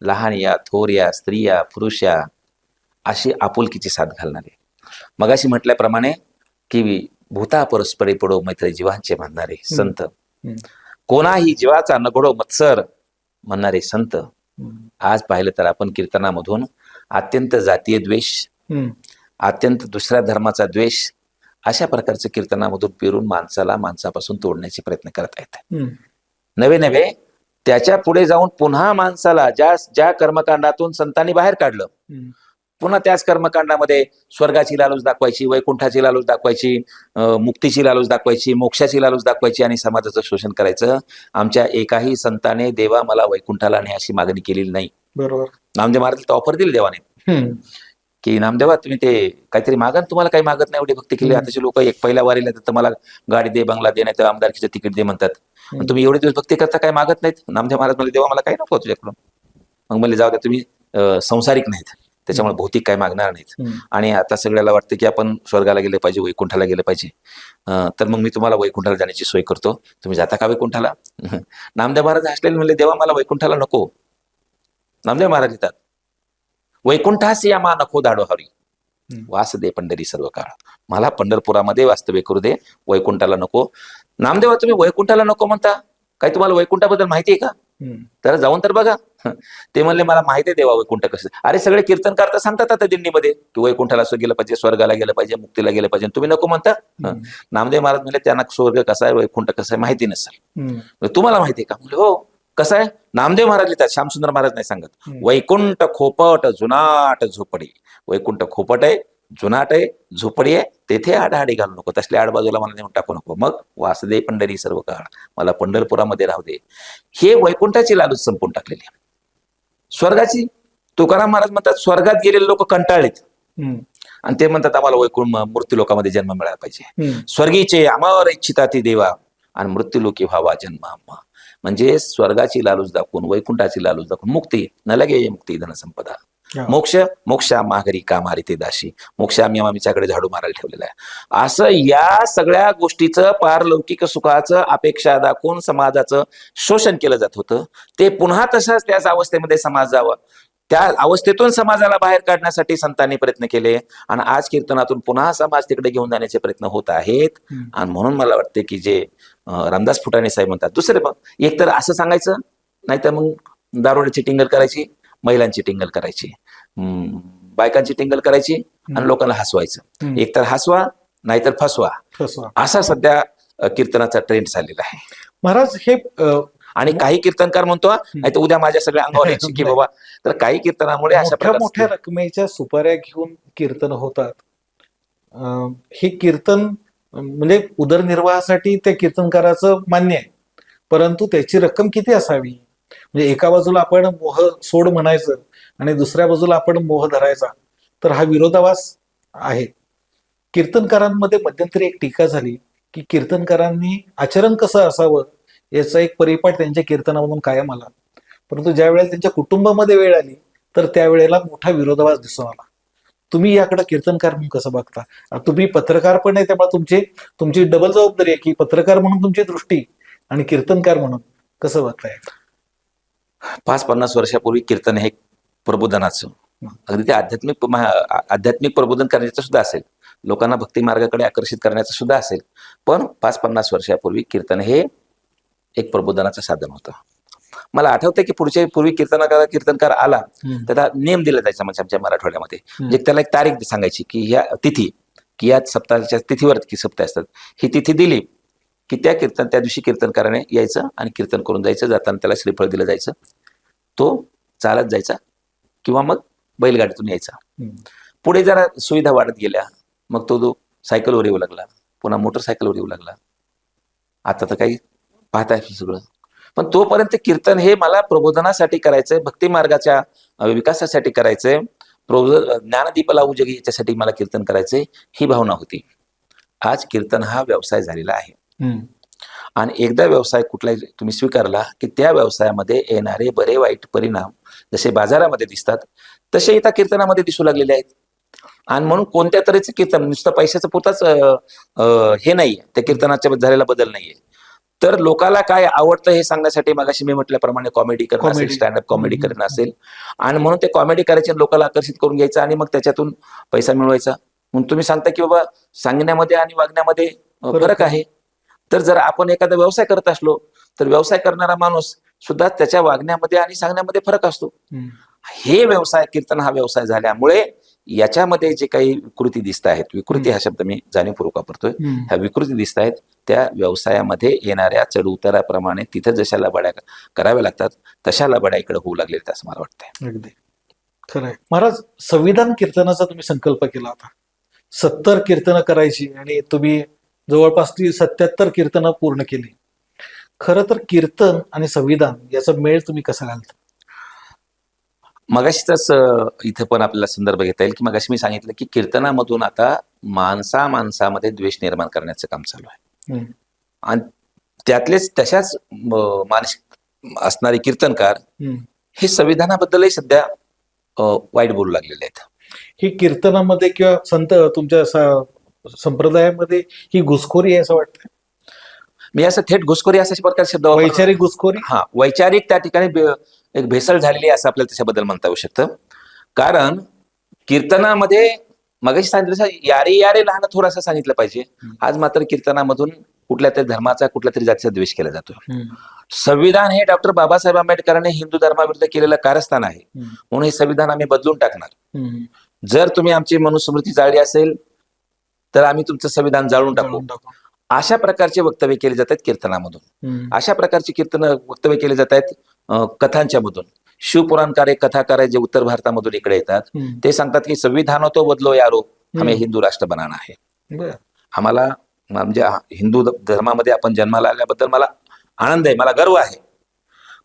लहान या थोर या स्त्रिया पुरुषा, अशी आपुलकीची साथ घालणारे. मगाशी म्हटल्याप्रमाणे की भूता परस्परे पडो मैत्री जीवांचे म्हणणारे संत, कोणाही जीवाचा नगडो मत्सर म्हणणारे संत. आज पाहिलं तर आपण कीर्तनामधून अत्यंत जातीय द्वेष, अत्यंत दुसऱ्या धर्माचा द्वेष अशा प्रकारचं कीर्तनामधून पेरून माणसापासून तोडण्याचे प्रयत्न करत आहेत. नवे त्याच्या पुढे जाऊन पुन्हा माणसाला ज्या कर्मकांडातून संतांनी बाहेर काढलं, पुन्हा त्याच कर्मकांडामध्ये स्वर्गाची लालूच दाखवायची, वैकुंठाची लालूच दाखवायची, मुक्तीची लालूच दाखवायची, मोक्षाची लालूच दाखवायची आणि समाजाचं शोषण करायचं. आमच्या एकाही संताने देवा मला वैकुंठाला नाही अशी मागणी केलेली नाही. बरोबर. नामदेव महाराज ऑफर दिली देवाने की नामदेवा तुम्ही ते काहीतरी मागा, तुम्हाला काही मागत नाही, एवढी भक्ती केली. आताचे लोक एक पहिल्या वारीला तर मला गाडी दे, बंगला दे, नाही तर आमदारकीचं तिकीट दे म्हणतात. तुम्ही एवढे दिवस भक्ती करता, काही मागत नाहीत. नामदेव महाराज म्हणले देवा मला काही नको तुझ्याकडून. मग म्हणले जाऊ द्या, तुम्ही संसारिक नाहीत त्याच्यामुळे भौतिक काही मागणार नाहीत. आणि आता सगळ्याला वाटतं की आपण स्वर्गाला गेले पाहिजे, वैकुंठाला गेलं पाहिजे, तर मग मी तुम्हाला वैकुंठाला जाण्याची सोय करतो, तुम्ही जाता का वैकुंठाला? नामदेव महाराज हसलेले म्हणले देवा मला वैकुंठाला नको. नामदेव महाराज येतात, वैकुंठास या मा नको दाडो हरी, वास दे पंढरी सर्व काळ, मला पंढरपुरामध्ये वास्तव्य करू दे, वैकुंठाला नको. नामदेवा तुम्ही वैकुंठाला नको म्हणता, काही तुम्हाला वैकुंठाबद्दल माहिती आहे का? तर जाऊन तर बघा. ते म्हणले मला माहिती आहे देवा वैकुंठ कसं. अरे सगळे कीर्तनकार तर सांगतात आता दिंडीमध्ये की वैकुंठाला असं गेलं पाहिजे, स्वर्गाला गेलं पाहिजे, मुक्तीला गेलं पाहिजे, तुम्ही नको म्हणता. नामदेव महाराज म्हणले त्यांना स्वर्ग कसा आहे वैकुंठ कसं आहे माहिती नसेल. म्हणले, तुम्हाला माहिती आहे का? म्हणले हो. कसं आहे? नामदेव महाराज लिहितात, श्यामसुंदर महाराज नाही सांगत. वैकुंठ खोपट जुनाट झोपडी. वैकुंठ खोपट आहे, जुनाट आहे, झोपडी आहे, तेथे आडहाडी घालू नको, तसल्या आडबाजूला मला नेऊन टाकू नको. मग वासुदेव पंढरी सर्व काळ, मला पंढरपुरामध्ये राहू दे. हे वैकुंठाची लालूच संपून टाकलेली आहे. स्वर्गाची तुकाराम महाराज म्हणतात स्वर्गात गेलेले लोक कंटाळलेत आणि ते म्हणतात आम्हाला वैकुंठ मृत्यू लोकामध्ये जन्म मिळाला पाहिजे. स्वर्गीचे अमर इच्छिता ती देवा आणि मृत्यूलोकी व्हावा जन्म आम्हा. म्हणजे स्वर्गाची लालूच दाखवून, वैकुंठाची लालूच दाखवून मुक्ती न लगे मुक्ती धनसंपदा. मोक्ष मोक्षा माघरी कामारी ते दाशी. मोक्ष आम्ही आमच्याकडे झाडू मारायला ठेवलेला आहे. असं या सगळ्या गोष्टीचं पारलौकिक सुखाचं अपेक्षा दाखवून समाजाचं शोषण केलं जात होतं. ते पुन्हा तशाच त्याच अवस्थेमध्ये समाज जावं, त्या अवस्थेतून समाजाला बाहेर काढण्यासाठी संतांनी प्रयत्न केले आणि आज कीर्तनातून पुन्हा समाज तिकडे घेऊन जाण्याचे प्रयत्न होत आहेत. आणि म्हणून मला वाटते की जे रामदास फुटाणे साहेब म्हणतात, दुसरे पण एक तर असं सांगायचं, नाहीतर मग दारोड्याची टिंगल करायची, महिलांची टिंगल करायची, बायकांची टिंगल करायची आणि लोकांना हसवायचं. एक तर हसवा नाहीतर फसवा, असा सध्या कीर्तनाचा ट्रेंड झालेला आहे महाराज. हे आणि काही कीर्तनकार म्हणतो नाही तर उद्या माझ्या सगळ्या अंगावर यायची की बाबा. तर काही कीर्तनामुळे अशा मोठ्या रकमेच्या सुपाऱ्या घेऊन कीर्तन होतात. हे कीर्तन म्हणजे उदरनिर्वाहासाठी त्या कीर्तनकाराचं मान्य आहे, परंतु त्याची रक्कम किती असावी? म्हणजे एका बाजूला आपण मोह सोड म्हणायचं आणि दुसऱ्या बाजूला आपण मोह धरायचा, तर हा विरोधाभास आहे. कीर्तनकारांमध्ये मध्यंतरी एक टीका झाली की कीर्तनकारांनी आचरण कसं असावं याचा एक परिपाठ त्यांच्या कीर्तनामधून कायम आला, परंतु ज्या वेळेला त्यांच्या कुटुंबामध्ये वेळ आली तर त्यावेळेला मोठा विरोधाभास दिसून आला. तुम्ही याकडे कीर्तनकार म्हणून कसं बघता? तुम्ही पत्रकार पण आहे, त्यामुळे तुमची डबल जबाबदारी आहे की पत्रकार म्हणून तुमची दृष्टी आणि कीर्तनकार म्हणून कसं बघताय? 50-50 वर्षापूर्वी कीर्तन हे प्रबोधनाचं, अगदी ते आध्यात्मिक प्रबोधन करण्याचं सुद्धा असेल, लोकांना भक्ती मार्गाकडे आकर्षित करण्याचं सुद्धा असेल, पण 50-50 वर्षापूर्वी कीर्तन हे एक प्रबोधनाचं साधन होतं. मला आठवतंय की पूर्वी कीर्तनकार आला त्याला नेम दिला जायचा, म्हणजे आमच्या मराठवाड्यामध्ये म्हणजे त्याला एक तारीख सांगायची की ह्या तिथी, की या सप्ताहाच्या तिथीवर की सप्ताह असतात, ही तिथी दिली की त्या दिवशी कीर्तनकाराने यायचं आणि कीर्तन करून जायचं. जाताना त्याला श्रीफळ दिलं जायचं, तो चालत जायचा किंवा मग बैलगाडीतून यायचा. पुढे जरा सुविधा वाढत गेल्या, मग तो सायकलवर येऊ लागला, पुन्हा मोटरसायकलवर येऊ लागला. आता तर काही पाहताय सगळं. पण तोपर्यंत कीर्तन हे मला प्रबोधनासाठी करायचंय, भक्ती मार्गाच्या विकासासाठी करायचंय, ज्ञानदीप लावू जगी याच्यासाठी मला कीर्तन करायचंय, ही भावना होती. आज कीर्तन हा व्यवसाय झालेला आहे आणि एकदा व्यवसाय कुठलाही तुम्ही स्वीकारला की त्या व्यवसायामध्ये येणारे बरे वाईट परिणाम जसे बाजारामध्ये दिसतात तसे इथं कीर्तनामध्ये दिसू लागलेले आहेत. आणि म्हणून कोणत्या तऱ्हेचं कीर्तन नुसतं पैशाचं पुरताच हे नाहीये, त्या कीर्तनाच्या झालेला बदल नाहीये. तर लोकाला काय आवडतं हे सांगण्यासाठी मगाशी मी म्हटल्याप्रमाणे कॉमेडी करणं असेल, स्टँडअप कॉमेडी करणं असेल, आणि म्हणून ते कॉमेडी करायचे, लोकांना आकर्षित करून घ्यायचं आणि मग त्याच्यातून पैसा मिळवायचा. म्हणून तुम्ही सांगता की बाबा सांगण्यामध्ये आणि वागण्यामध्ये फरक आहे. तर जर आपण एखादा व्यवसाय करत असलो तर व्यवसाय करणारा माणूस सुद्धा त्याच्या वागण्यामध्ये आणि सांगण्यामध्ये फरक असतो. हे व्यवसाय, कीर्तन हा व्यवसाय झाल्यामुळे याच्यामध्ये जे काही विकृती दिसत आहेत, विकृती हा शब्द मी जाणीवपूर्वक वापरतोय, ह्या विकृती दिसत आहेत त्या व्यवसायामध्ये येणाऱ्या चढ उताराप्रमाणे तिथं जशा लबाड्या कराव्या लागतात तशा लबाड्या इकडे होऊ लागलेल्या असं मला वाटतंय. अगदी खरंय महाराज. संविधान कीर्तनाचा तुम्ही संकल्प केला होता, 70 कीर्तनं करायची आणि तुम्ही जवळपास ती 77 कीर्तनं पूर्ण केली. खरं तर कीर्तन आणि संविधान याचा मेळ तुम्ही कसा घालता? मगाशीच इथं पण आपल्याला संदर्भ घेता येईल की मगाशी मी सांगितलं की कीर्तनामधून आता माणसामध्ये द्वेष निर्माण करण्याचं काम चालू आहे आणि त्यातलेच तशाच मानसिक असणारे कीर्तनकार हे संविधानाबद्दलही सध्या वाईट बोलू लागलेले आहेत. ही कीर्तनामध्ये किंवा संत तुमच्या संप्रदायामध्ये ही घुसखोरी आहे असं वाटतं? मी असं थेट घुसखोरी अशा प्रकारचे शब्द वैचारिक घुसखोरी, हा वैचारिक त्या ठिकाणी एक भेसळ झालेली आहे असं आपल्याला त्याच्याबद्दल म्हणता येऊ शकतं. कारण कीर्तनामध्ये मगाशी सांगितलं यारे यारे लहान थोडं असं सांगितलं पाहिजे. आज मात्र कीर्तनामधून कुठल्या तरी धर्माचा कुठल्या तरी जातीचा द्वेष केला जातोय. संविधान हे डॉक्टर बाबासाहेब आंबेडकरांनी हिंदू धर्माविरुद्ध केलेलं कारस्थान आहे, म्हणून हे संविधान आम्ही बदलून टाकणार. जर तुम्ही आमची मनुस्मृती जाळली असेल तर आम्ही तुमचं संविधान जाळून टाकू. अशा प्रकारचे वक्तव्य केले जात आहेत कीर्तनामधून. अशा प्रकारची वक्तव्य केले जात आहेत कथांच्या मधून. शिवपुराणकार कथाकार जे उत्तर भारतामधून इकडे येतात ते सांगतात की संविधान तो बदलो यारो, हमें हिंदू राष्ट्र बनाना आहे. आम्हाला म्हणजे हिंदू धर्मामध्ये आपण जन्माला आल्याबद्दल मला आनंद आहे, मला गर्व आहे.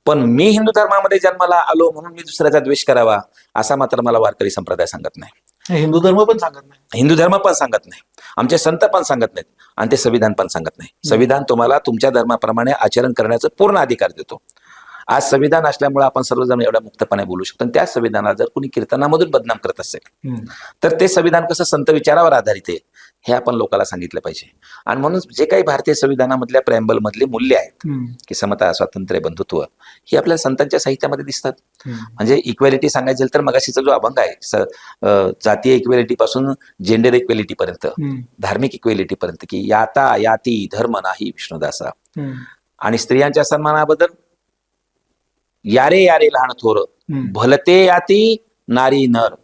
पण मी हिंदू धर्मामध्ये जन्माला आलो म्हणून मी दुसऱ्याचा द्वेष करावा असा मात्र मला वारकरी संप्रदाय सांगत नाही. हिंदू धर्म पण सांगत नाही, हिंदू धर्म पण सांगत नाही, आमचे संत पण सांगत नाहीत आणि ते संविधान पण सांगत नाही. संविधान तुम्हाला तुमच्या धर्माप्रमाणे आचरण करण्याचा पूर्ण अधिकार देतो. आज संविधान असल्यामुळे आपण सर्वजण एवढ्या मुक्तपणे बोलू शकतो. त्या संविधानाला जर कोणी कीर्तनामधून बदनाम करत असेल तर ते संविधान कसं संत विचारावर आधारित आहे हे आपण लोकांना सांगितलं पाहिजे. आणि म्हणून जे काही भारतीय संविधानामधल्या प्रेम्बल मधली मूल्य आहेत की समता, स्वातंत्र्य, बंधुत्व ही आपल्या संतांच्या साहित्यामध्ये दिसतात. म्हणजे इक्वेलिटी सांगायचं तर मगाशीचा जो अभंग आहे जातीय इक्वेलिटी पासून जेंडर इक्वेलिटी पर्यंत, धार्मिक इक्वेलिटी पर्यंत, की याता याती धर्म नाही विष्णुदासा. आणि स्त्रियांच्या सन्मानाबद्दल यारे यारे लहान थोर भलते याती नारी नर,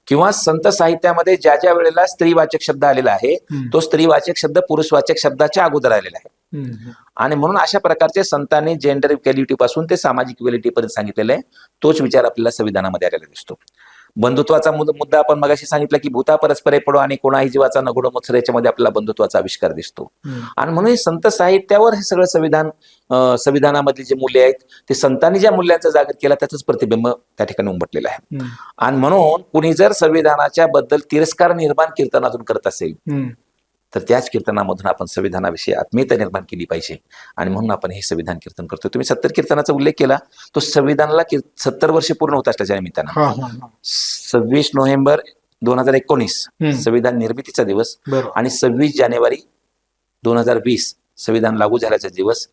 किंवा संत साहित्यामध्ये ज्या ज्या वेळेला स्त्रीवाचक शब्द आलेला आहे तो स्त्रीवाचक शब्द पुरुषवाचक शब्दाच्या अगोदर आलेला आहे. आणि म्हणून अशा प्रकारचे संतांनी जेंडर इक्वेलिटी पासून ते सामाजिक इक्वेलिटी पर्यंत सांगितलेला आहे. तोच विचार आपल्याला संविधानामध्ये आलेला दिसतो. बंधुत्वाचा मुद्दा आपण मगाशी सांगितलं की भूता परस्परे पडो आणि कोणाही जीवाचा नगुड मत्सर, याच्यामध्ये आपल्याला बंधुत्वाचा आविष्कार दिसतो. आणि म्हणून संत साहित्यावर हे सगळं संविधानामधली जे मूल्य आहेत ते संतांनी ज्या मूल्यांचा जागर केला त्याचंच प्रतिबिंब त्या ठिकाणी उमटलेलं आहे. आणि म्हणून कुणी जर संविधानाच्या बद्दल तिरस्कार निर्माण कीर्तनातून करत असेल तर त्याच कीर्तनामधून आपण संविधानाविषयी आत्मीयता निर्माण केली पाहिजे. आणि म्हणून आपण हे संविधान कीर्तन करतो. तुम्ही 70 कीर्तनाचा उल्लेख केला, तो संविधानाला 70 वर्ष पूर्ण होत असल्याच्या निमित्तानं 26 नोव्हेंबर 2019 संविधान निर्मितीचा दिवस आणि 26 जानेवारी 2020 संविधान लागू झाल्याचा दिवस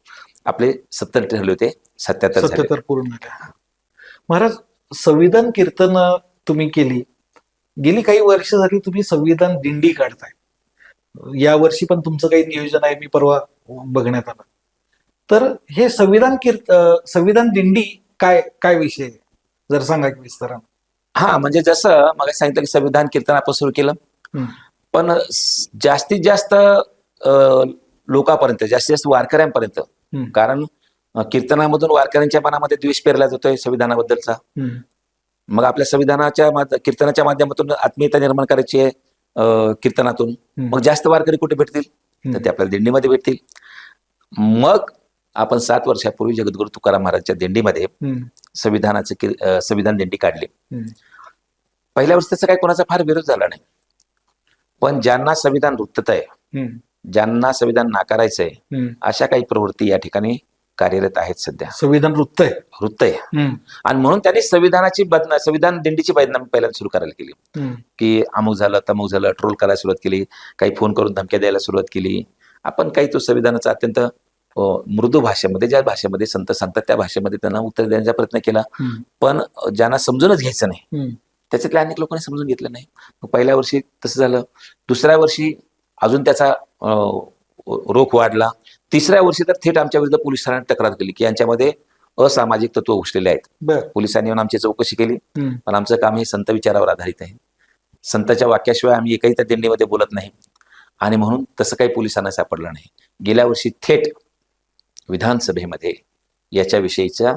आपले 70 ठरले होते, 77 पूर्ण. महाराज, संविधान कीर्तन तुम्ही केली, गेली काही वर्ष झाली तुम्ही संविधान दिंडी काढताय. या वर्षी पण तुमचं काही नियोजन आहे, मी परवा बघण्यात आलं. तर हे संविधान दिंडी काय विषय आहे, जर सांगा की विस्तारानं. हा, म्हणजे जसं मग सांगितलं की संविधान कीर्तन आपण सुरू केलं, पण जास्तीत जास्त लोकांपर्यंत, जास्तीत जास्त वारकऱ्यांपर्यंत, कारण कीर्तनामधून वारकऱ्यांच्या मनामध्ये द्वेष पेरला जातोय संविधानाबद्दलचा. मग आपल्या कीर्तनाच्या माध्यमातून आत्मीयता निर्माण करायची आहे कीर्तनातून. मग जास्त वारकरी कुठे भेटतील तर ते आपल्याला दिंडीमध्ये भेटतील. मग आपण 7 वर्षापूर्वी जगद्गुरु तुकाराम महाराजच्या दिंडीमध्ये संविधान दिंडी काढली. पहिल्या वर्षी त्याचा काही कोणाचा फार विरोध झाला नाही, पण ज्यांना संविधान रुतत आहे, ज्यांना संविधान नाकारायचंय, अशा काही प्रवृत्ती या ठिकाणी कार्यरत आहेत सध्या. संविधान रुतत आहे. आणि म्हणून त्यांनी संविधान दिंडीची बदनामी पहिल्यांदा सुरू करायला केली की अमुक झालं तमुक झालं, ट्रोल करायला सुरुवात केली, काही फोन करून धमक्या द्यायला सुरुवात केली. आपण काही तो संविधानाचा अत्यंत मृदू भाषेमध्ये, ज्या भाषेमध्ये संत सांगतात त्या भाषेमध्ये त्यांना उत्तर देण्याचा प्रयत्न केला. पण ज्यांना समजूनच घ्यायचं नाही त्याच्यातल्या अनेक लोकांनी समजून घेतलं नाही. पहिल्या वर्षी तसं झालं, दुसऱ्या वर्षी अजून त्याचा रोख वाढला, तिसऱ्या वर्षी तर थेट आमच्या विरुद्ध पोलिसांनी तक्रार केली की यांच्यामध्ये असामाजिक तत्व घुसलेले आहेत. पोलिसांनी येऊन आमची चौकशी केली, पण आमचं काम हे संत विचारावर आधारित आहे. संतांच्या वाक्याशिवाय आम्ही एकही त्या दिंडीमध्ये बोलत नाही. आणि म्हणून तसं काही पोलिसांना सापडलं नाही. गेल्या वर्षी थेट विधानसभेमध्ये याच्याविषयीचा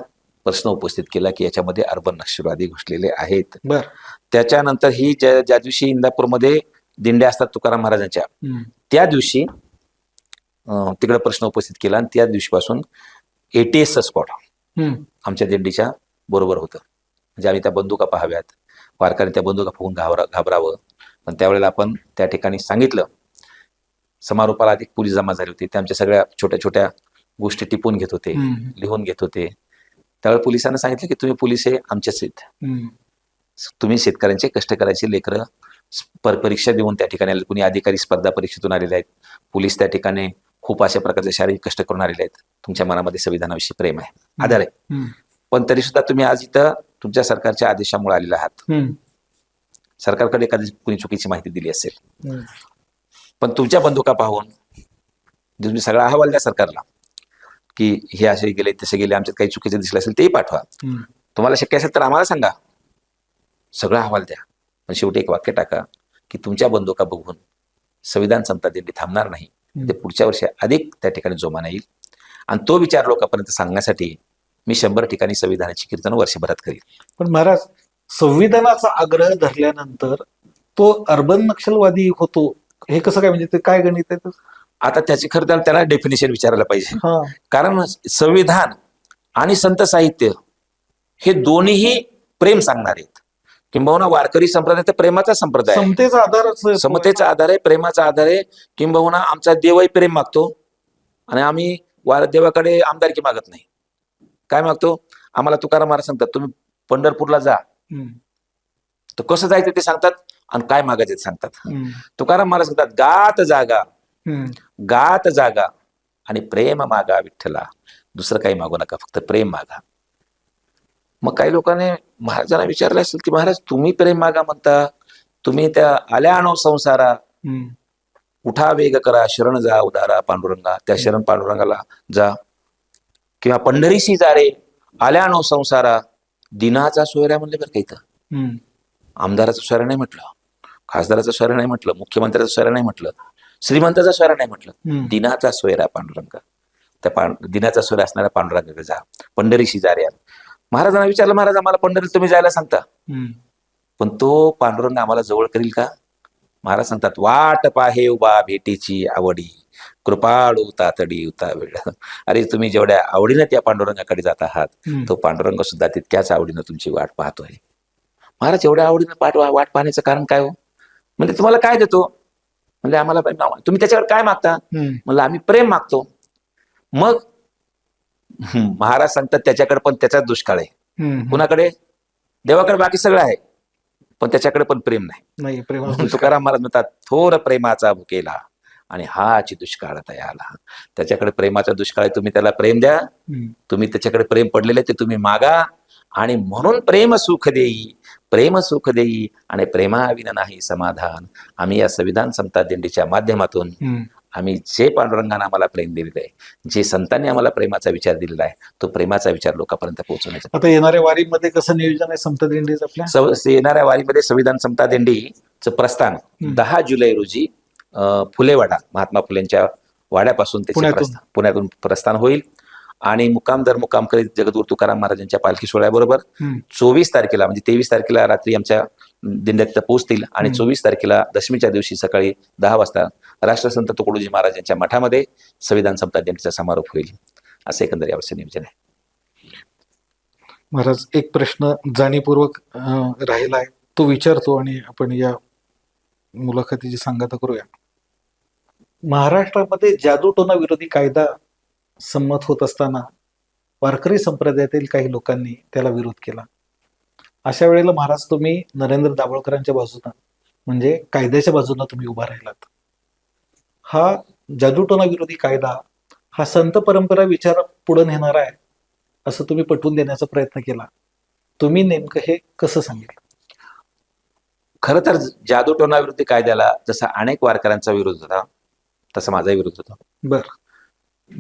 प्रश्न उपस्थित केला की याच्यामध्ये अर्बन नक्षलवादी घुसलेले आहेत. त्याच्यानंतर ही ज्या दिवशी इंदापूरमध्ये दिंड्या असतात तुकाराम महाराजांच्या, त्या दिवशी तिकडे प्रश्न उपस्थित केला आणि त्या दिवशीपासून ATS स्क्वॉड आमच्या दिंडीच्या बरोबर होतं. म्हणजे आम्ही त्या बंदुका पाहाव्यात, वारकऱ्यांनी त्या बंदुका फुगून घाबरावं. पण त्यावेळेला आपण त्या ठिकाणी सांगितलं, समारोपाला अधिक पोलीस जमा झाले होते, ते आमच्या सगळ्या छोट्या छोट्या गोष्टी टिपून घेत होते, लिहून घेत होते. त्यावेळेला पोलिसांना सांगितलं की तुम्ही पोलीस हे आमचेच आहेत, तुम्ही शेतकऱ्यांचे कष्ट करायचे लेकरं परीक्षा देऊन त्या ठिकाणी आले, कुणी अधिकारी स्पर्धा परीक्षेतून आलेले आहेत, पोलीस त्या ठिकाणी खूप अशा प्रकारचे शारीरिक कष्ट करून आलेले आहेत. तुमच्या मनामध्ये संविधानाविषयी प्रेम आहे, आदर आहे, पण तरी सुद्धा तुम्ही आज इथं तुमच्या सरकारच्या आदेशामुळे आलेला आहात. सरकारकडे एखादी कुणी चुकीची माहिती दिली असेल, पण तुमच्या बंदुका पाहून तुम्ही सगळा अहवाल द्या सरकारला की हे असे गेले तसे गेले, आमच्यात काही चुकीचे दिसले असेल तेही पाठवा. तुम्हाला शक्य असेल तर आम्हाला सांगा, सगळा अहवाल द्या. पण शेवटी एक वाक्य टाका की तुमच्या बंदुका बघून संविधान समता दिंडी थांबणार नाही, ते पुढच्या वर्षी अधिक त्या ठिकाणी जोमाना येईल. आणि तो विचार लोकांपर्यंत सांगण्यासाठी मी 100 ठिकाणी संविधानाची कीर्तन वर्षभरात करीन. पण महाराज, संविधानाचा आग्रह धरल्यानंतर तो अर्बन नक्षलवादी होतो, हे कसं काय? म्हणजे ते काय गणित आहे? आता त्याची खरं तर त्याला डेफिनेशन विचारायला पाहिजे. हा, कारण संविधान आणि संत साहित्य हे दोन्हीही प्रेम सांगणार आहेत. किंबहुना वारकरी संप्रदाय तर प्रेमाचा संप्रदाय आहे. समतेचा आधार, समतेचा आधार आहे, प्रेमाचा आधार आहे. किंबहुना आमचा देवही प्रेम मागतो आणि आम्ही देवाकडे आमदारकी मागत नाही. काय मागतो? आम्हाला तुकाराम महाराज सांगतात तुम्ही पंढरपूरला जा, तर कसं जायचं ते सांगतात आणि काय मागायचं ते सांगतात. तुकाराम महाराज सांगतात गात जागा, गात जागा आणि प्रेम मागा विठ्ठला, दुसरं काही मागू नका, फक्त प्रेम मागा. मग काही लोकांनी महाराजांना विचारलं असेल की महाराज तुम्ही प्रेम मागा म्हणता, तुम्ही त्या आल्या आणो संसारा, उठा वेग करा शरण जा उदारा पांडुरंगा, त्या शरण पांडुरंगाला जा. किंवा पंढरीशी जा रे आल्या आणो संसारा, दिनाचा सोयरा म्हणले बरं का इथं. आमदाराचा सोयरा नाही म्हटलं, खासदाराचा सोयरा नाही म्हटलं, मुख्यमंत्र्याचा सोयरा नाही म्हटलं, श्रीमंताचा सोयरा नाही म्हटलं, दिनाचा सोयरा पांडुरंग. त्या दिनाचा सोयरा असणाऱ्या पांडुरंगाकडे जा, पंढरीशी जा रे. महाराजांना विचारलं, महाराज आम्हाला पंढरीला तुम्ही जायला सांगता, पण तो पांडुरंग आम्हाला जवळ करील का? महाराज सांगतात वाट पाहे उभा भेटीची आवडी, कृपाळू तातडी उता वेळ. अरे तुम्ही जेवढ्या आवडीनं त्या पांडुरंगाकडे जात आहात, तो पांडुरंग सुद्धा तितक्याच आवडीनं तुमची वाट पाहतोय. महाराज एवढ्या आवडीनं वाट पाहण्याचं कारण काय हो? म्हणजे तुम्हाला काय देतो? म्हणजे आम्हाला तुम्ही त्याच्याकडे काय मागता? म्हणलं आम्ही प्रेम मागतो. मग महाराज सांगतात त्याच्याकडे पण त्याचाच दुष्काळ आहे. कुणाकडे? देवाकडे बाकी सगळं आहे, पण त्याच्याकडे पण प्रेम नाही. तुकाराम महाराज म्हणतात थोर प्रेमाचा भुकेला आणि हाची दुष्काळ तयाला. त्याच्याकडे प्रेमाचा दुष्काळ आहे, तुम्ही त्याला प्रेम द्या, तुम्ही त्याच्याकडे प्रेम पडलेले ते तुम्ही मागा. आणि म्हणून प्रेम सुख देई, प्रेम सुख देई आणि प्रेमाविना नाही समाधान. आम्ही या संविधान समता दिंडीच्या माध्यमातून आम्ही जे पांडुरंगाने आम्हाला प्रेम दिलेलं आहे, जे संतांनी आम्हाला प्रेमाचा विचार दिलेला आहे, तो प्रेमाचा विचार लोकांपर्यंत पोहोचवण्याचा. आता येणाऱ्या वारीमध्ये कसं नियोजन आहे समता दिंडीचं आपल्या? येणाऱ्या वारीमध्ये संविधान समता दिंडीचं प्रस्थान 10 जुलै रोजी फुलेवाडा, महात्मा फुलेंच्या वाड्यापासून पुण्यातून प्रस्थान होईल. आणि मुक्काम दर मुक्काम करीत जगद्गुरू तुकाराम महाराजांच्या पालखी सोहळ्याबरोबर 24 तारखेला म्हणजे 23 तारखेला रात्री आमच्या दिंड्यात पोहोचतील आणि 24 तारखेला दशमीच्या दिवशी सकाळी 10 वाजता राष्ट्रसंत तुकडोजी महाराजांच्या मठामध्ये संविधान समता दिंडीचा समारोप होईल. असं एकंदर यावर्षी नियोजन आहे. महाराज, एक प्रश्न जाणीवपूर्वक राहिला आहे, तो विचारतो आणि आपण या मुलाखतीची सांगता करूया. महाराष्ट्रामध्ये जादूटोना विरोधी कायदा संमत होत असताना वारकरी संप्रदायातील काही लोकांनी त्याला विरोध केला. अशा वेळेला महाराज तुम्ही नरेंद्र दाभोळकरांच्या बाजूने म्हणजे कायद्याच्या बाजूने तुम्ही उभा राहिलात. हा जादूटोना विरोधी कायदा हा संत परंपरा विचार पुढे नेणारा आहे असं तुम्ही पटवून देण्याचा प्रयत्न केला. तुम्ही नेमकं हे कसं सांगितलं? खरं तर जादूटोना विरोधी कायद्याला जसा अनेक वारकऱ्यांचा विरोध होता तसा माझाही विरोध होता. बर.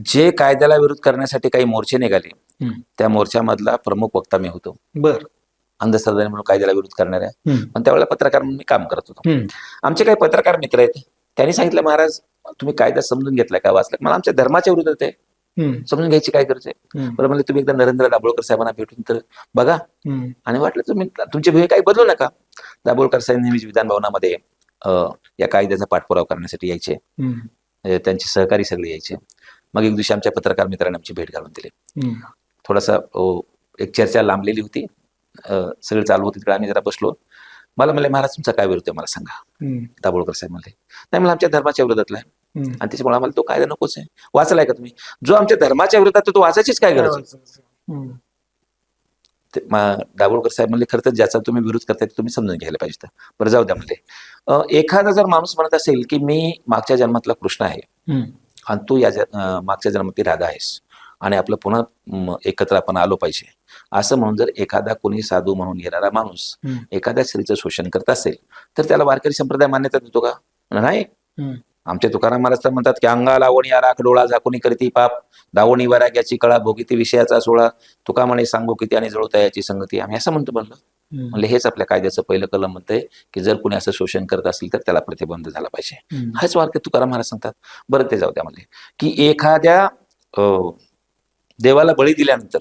जे कायद्याला विरोध करण्यासाठी काही मोर्चे निघाले त्या मोर्चामधला प्रमुख वक्ता मी होतो. बर. अंधश्रद्धा म्हणून कायद्याला विरोध करणाऱ्या. पण त्यावेळेला पत्रकार म्हणून मी काम करत होतो. आमचे काही पत्रकार मित्र आहेत, त्यांनी सांगितलं महाराज तुम्ही कायदा समजून घेतलाय का, वाचलाय? मला आमच्या धर्माच्या विरोधात आहे, समजून घ्यायची काय गरज आहे? बरं म्हणजे तुम्ही एकदा नरेंद्र दाभोळकर साहेबांना भेटून तर बघा आणि वाटलं तुम्ही तुमची भूमिका काही बदलू नका. दाभोळकर साहेब नेहमीच विधान भवनामध्ये या कायद्याचा पाठपुरावा करण्यासाठी यायचे, त्यांचे सहकारी सगळे यायचे. मग एक दिवशी आमच्या पत्रकार मित्रांनी आमची भेट घालून दिली. थोडासा एक चर्चा लांबलेली होती, सगळे चालू होती तिकडे. आम्ही जरा बसलो. मला म्हणले महाराज तुमचा काय विरोध आहे मला सांगा. दाभोळकर साहेब म्हणले नाही मला आमच्या धर्माच्या विरोधातला आहे आणि त्याच्यामुळे आम्हाला तो कायदा नकोच आहे. वाचलाय का तुम्ही? जो आमच्या धर्माच्या विरोधात तो वाचायचीच काय गरज आहे? दाभोळकर साहेब म्हणले खरं तर ज्याचा तुम्ही विरोध करताय तुम्ही समजून घ्यायला पाहिजे. बरं जाऊ द्या म्हणले. एखादा जर माणूस म्हणत असेल की मी मागच्या जन्मातला कृष्ण आहे आणि तू या मागच्या जन्मातली राधा आहेस आणि आपलं पुन्हा एकत्र आपण आलो पाहिजे असं म्हणून जर एखादा कोणी साधू म्हणून येणारा माणूस एखाद्या स्त्रीचं शोषण करत असेल तर त्याला वारकरी संप्रदाय मान्यता देतो का? नाही. आमचे तुकाराम महाराज तर म्हणतात की अंगा लावणी राख डोळा झाकुनी करती पाप दावणी वैराग्याची कळा भोगिती विषयाचा सोळा तुका म्हणे सांगू किती आणि जळवता याची संगती. आम्ही असं म्हणतो म्हणलं. म्हणले हेच आपल्या कायद्याचं पहिलं कलम म्हणतंय की जर कुणी असं शोषण करत असेल तर त्याला प्रतिबंध झाला पाहिजे. हाच वाक्य तुकाराम महाराज सांगतात. बरं ते जाऊ द्या म्हणले की एखाद्या देवाला बळी दिल्यानंतर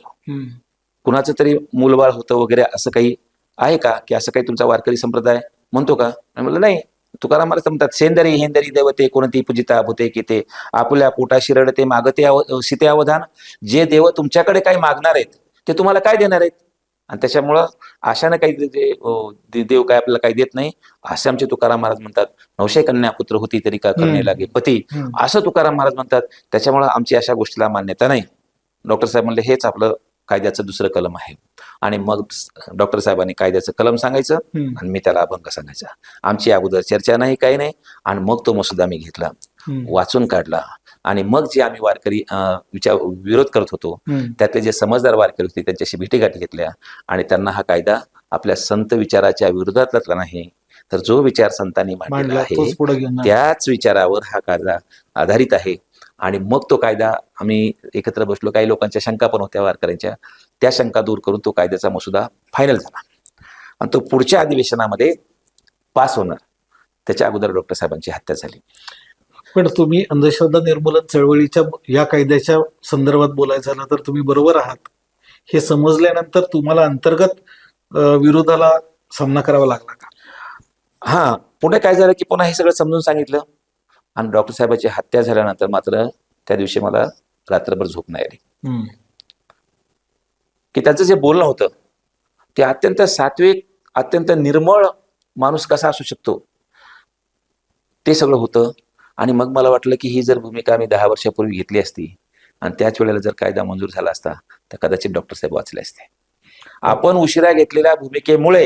कुणाचं तरी मूलबाळ होतं वगैरे असं काही आहे का, की असं काही तुमचा वारकरी संप्रदाय म्हणतो का? म्हणलं नाही. तुकाराम महाराज म्हणतात सेंदरी हेंदरी देवते कोणती पूजिता भूते की ते आपल्या पोटाशी रडते मागते सीते अवधान. जे देव तुमच्याकडे काही मागणार आहेत ते तुम्हाला काय देणार आहेत, आणि त्याच्यामुळं आशाने काही देव काय आपल्याला काही देत नाही. असे आमचे तुकाराम महाराज म्हणतात. 900 कन्या पुत्र होती तरी का करणे लागे पती, असं तुकाराम महाराज म्हणतात. त्याच्यामुळं आमची अशा गोष्टीला मान्यता नाही. डॉक्टर साहेब म्हणले हेच आपलं कायद्याचं दुसरं कलम आहे. आणि मग डॉक्टर साहेबांनी कायद्याचं कलम सांगायचं आणि मी त्याला अभंग सांगायचा. आमची अगोदर चर्चा नाही काही नाही. आणि मग तो मसुदा मी घेतला, वाचून काढला, आणि मग जे आम्ही वारकरी विरोध करत होतो त्यातले जे समजदार वारकरी होते त्यांच्याशी भेटीगाठी घेतल्या आणि त्यांना हा कायदा आपल्या संत विचाराच्या विरोधातला नाही, तर जो विचार संतांनी मांडलेला आहे त्याच विचारावर हा कायदा आधारित आहे. आणि मग तो कायदा आम्ही एकत्र बसलो. काही लोकांच्या शंका पण होत्या वारकऱ्यांच्या, त्या शंका दूर करून तो कायद्याचा मसुदा फायनल झाला आणि तो पुढच्या अधिवेशनामध्ये पास होणार. त्याच्या अगोदर डॉक्टर साहेबांची हत्या झाली. पण तुम्ही अंधश्रद्धा निर्मूलन चळवळीच्या या कायद्याच्या संदर्भात बोलायचं झालं तर तुम्ही बरोबर आहात. हे समजल्यानंतर तुम्हाला अंतर्गत विरोधाला सामना करावा लागला का? हा, पुढे काय झालं की पुन्हा हे सगळं समजून सांगितलं. आणि डॉक्टर साहेबांची हत्या झाल्यानंतर मात्र त्या दिवशी मला रात्रभर झोप नाही आली. की त्यांचं जे बोलणं होतं ते अत्यंत सात्विक, अत्यंत निर्मळ माणूस कसा असू शकतो ते सगळं होतं. आणि मग मला वाटलं की ही जर भूमिका मी 10 वर्षापूर्वी घेतली असती आणि त्याच वेळेला जर कायदा मंजूर झाला असता तर कदाचित डॉक्टर साहेब वाचले असते. आपण उशिरा घेतलेल्या भूमिकेमुळे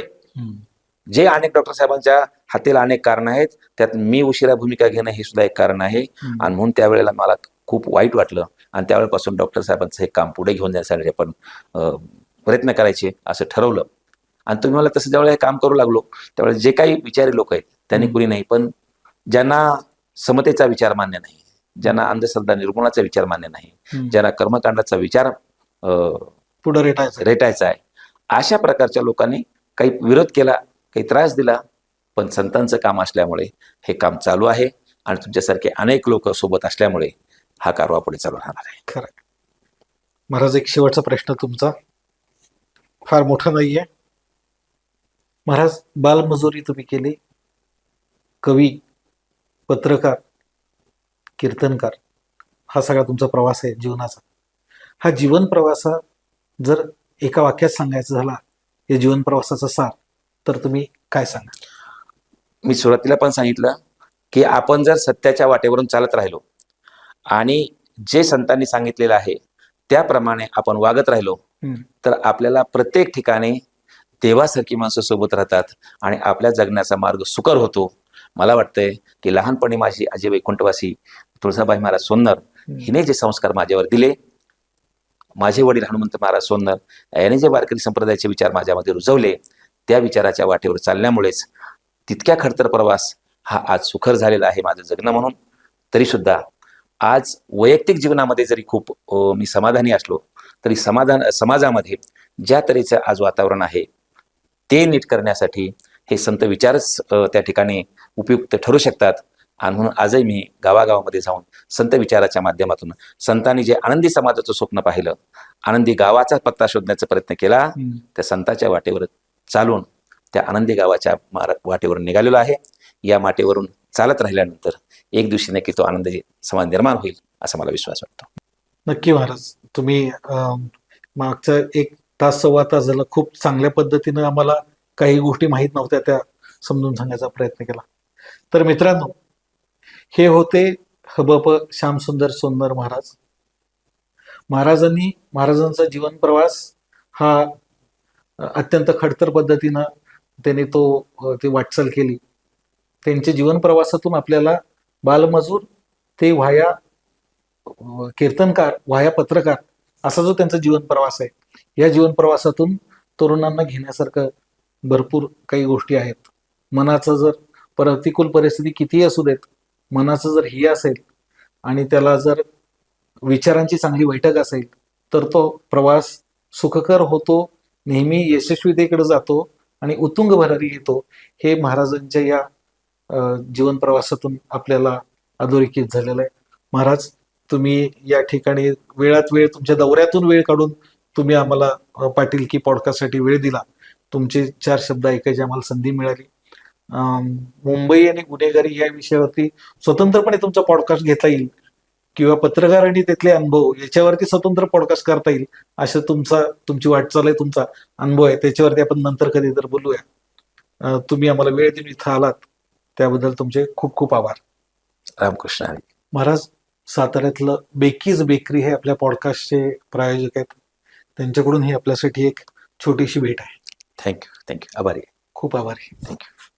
जे अनेक डॉक्टर साहेबांच्या हातीला अनेक कारण आहेत, त्यात मी उशिरा भूमिका घेणं हे सुद्धा एक कारण आहे. आणि म्हणून त्यावेळेला मला खूप वाईट वाटलं आणि त्यावेळेपासून डॉक्टर साहेबांचं हे काम पुढे घेऊन जाण्यासाठी आपण प्रयत्न करायचे असं ठरवलं. आणि तुम्ही मला तसं ज्यावेळेला हे काम करू लागलो त्यावेळेला जे काही विचारी लोक आहेत त्यांनी कुणी नाही, पण ज्यांना समतेचा विचार मान्य नाही, ज्यांना अंधश्रद्धा निर्मूलनाचा विचार मान्य नाही, ज्यांना कर्मकांडाचा विचार पुढे रेटायचा आहे, अशा प्रकारच्या लोकांनी काही विरोध केला, काही त्रास दिला. पण संतांचं काम असल्यामुळे हे काम चालू आहे आणि तुमच्यासारखे अनेक लोक सोबत असल्यामुळे हा कारवा पुढे चालू राहणार आहे. खरं. महाराज, एक शेवटचा प्रश्न तुमचा, फार मोठा नाहीये. महाराज, बालमजुरी तुम्ही केली, कवी, पत्रकार, कीर्तनकार, हा सगळा तुमचा प्रवास आहे जीवनाचा. हा जीवन प्रवासा जर एका वाक्यात सांगायचा झाला या जीवन प्रवासाचा सार, तर तुम्ही काय सांगा? मी सुरुवातीला पण सांगितलं की आपण जर सत्याच्या वाटेवरून चालत राहिलो आणि जे संतांनी सांगितलेलं आहे त्याप्रमाणे आपण वागत राहिलो तर आपल्याला प्रत्येक ठिकाणी देवासारखी माणसं सोबत राहतात आणि आपल्या जगण्याचा मार्ग सुकर होतो. मला वाटतंय की लहानपणी माझी आजी वैकुंठवासी तुळसाबाई महाराज सोन्नर हिने जे संस्कार माझ्यावर दिले, माझे वडील हनुमंत महाराज सोन्नर याने जे वारकरी संप्रदायाचे विचार माझ्यामध्ये रुजवले, त्या विचाराच्या वाटेवर चालण्यामुळेच तितक्या खडतर प्रवास हा आज सुखर झालेला आहे माझं जगणं. म्हणून तरी सुद्धा आज वैयक्तिक जीवनामध्ये जरी खूप मी समाधानी असलो तरी समाजामध्ये ज्या तऱ्हेचं आज वातावरण आहे ते नीट करण्यासाठी हे संत विचारच त्या ठिकाणी उपयुक्त ठरू शकतात. आणि म्हणून आजही मी गावागावामध्ये जाऊन संत विचाराच्या माध्यमातून संतांनी जे आनंदी समाजाचं स्वप्न पाहिलं, आनंदी गावाचा पत्ता शोधण्याचा प्रयत्न केला, त्या संतांच्या वाटेवर चालून त्या आनंदी गावाच्या वाटेवर निघालेलो आहे. या वाटेवरून चालत राहिल्यानंतर एक दिवशी नक्की तो आनंदी समाज निर्माण होईल असा मला विश्वास वाटतो. नक्की महाराज, तुम्ही मागचा 1 तास सव्वा तास झाला खूप चांगल्या पद्धतीनं आम्हाला काही गोष्टी माहीत नव्हत्या त्या समजून सांगण्याचा प्रयत्न केला. तर मित्रांनो, हे होते हबप श्यामसुंदर सोन्नर महाराज. महाराजांचा जीवन प्रवास हा अत्यंत खडतर पद्धतीनं त्यांनी ती वाटचाल केली. त्यांच्या जीवन प्रवासातून आपल्याला बालमजूर ते व्हाया कीर्तनकार, व्हाया पत्रकार असा जो त्यांचा जीवन प्रवास आहे, या जीवन प्रवासातून तरुणांना घेण्यासारखं भरपूर काही गोष्टी आहेत. मनाचं जर प्रतिकूल परिस्थिती कितीही असू देत मनाचं जर हे असेल आणि त्याला जर विचारांची चांगली बैठक असेल तर तो प्रवास सुखकर होतो, नेहमी यशस्वीतेकडे जातो आणि उत्तुंग भरारी घेतो. हे महाराजांच्या या जीवन प्रवासातून आपल्याला अधोरेखित झालेलं आहे. महाराज, तुम्ही या ठिकाणी वेळात वेळ तुमच्या दौऱ्यातून वेळ काढून तुम्ही आम्हाला पाटील की पॉडकास्टसाठी वेळ दिला. तुमचे 4 शब्द ऐकायची आम्हाला संधी मिळाली. मुंबई आणि गुन्हेगारी या विषयावरती स्वतंत्रपणे तुमचा पॉडकास्ट घेता येईल किंवा पत्रकार आणि तिथले अनुभव याच्यावरती स्वतंत्र पॉडकास्ट करता येईल असं तुमची वाटचाल आहे, तुमचा अनुभव आहे, त्याच्यावरती आपण नंतर कधी तर बोलूया. तुम्ही आम्हाला वेळ देऊन इथं आलात त्याबद्दल तुमचे खूप खूप आभार. रामकृष्ण हरी. महाराज, साताऱ्यातलं बेकीज बेकरी हे आपल्या पॉडकास्टचे प्रायोजक आहेत. त्यांच्याकडून ही आपल्यासाठी एक छोटीशी भेट आहे. थँक्यू. आभारी आहे. खूप आभारी. थँक्यू.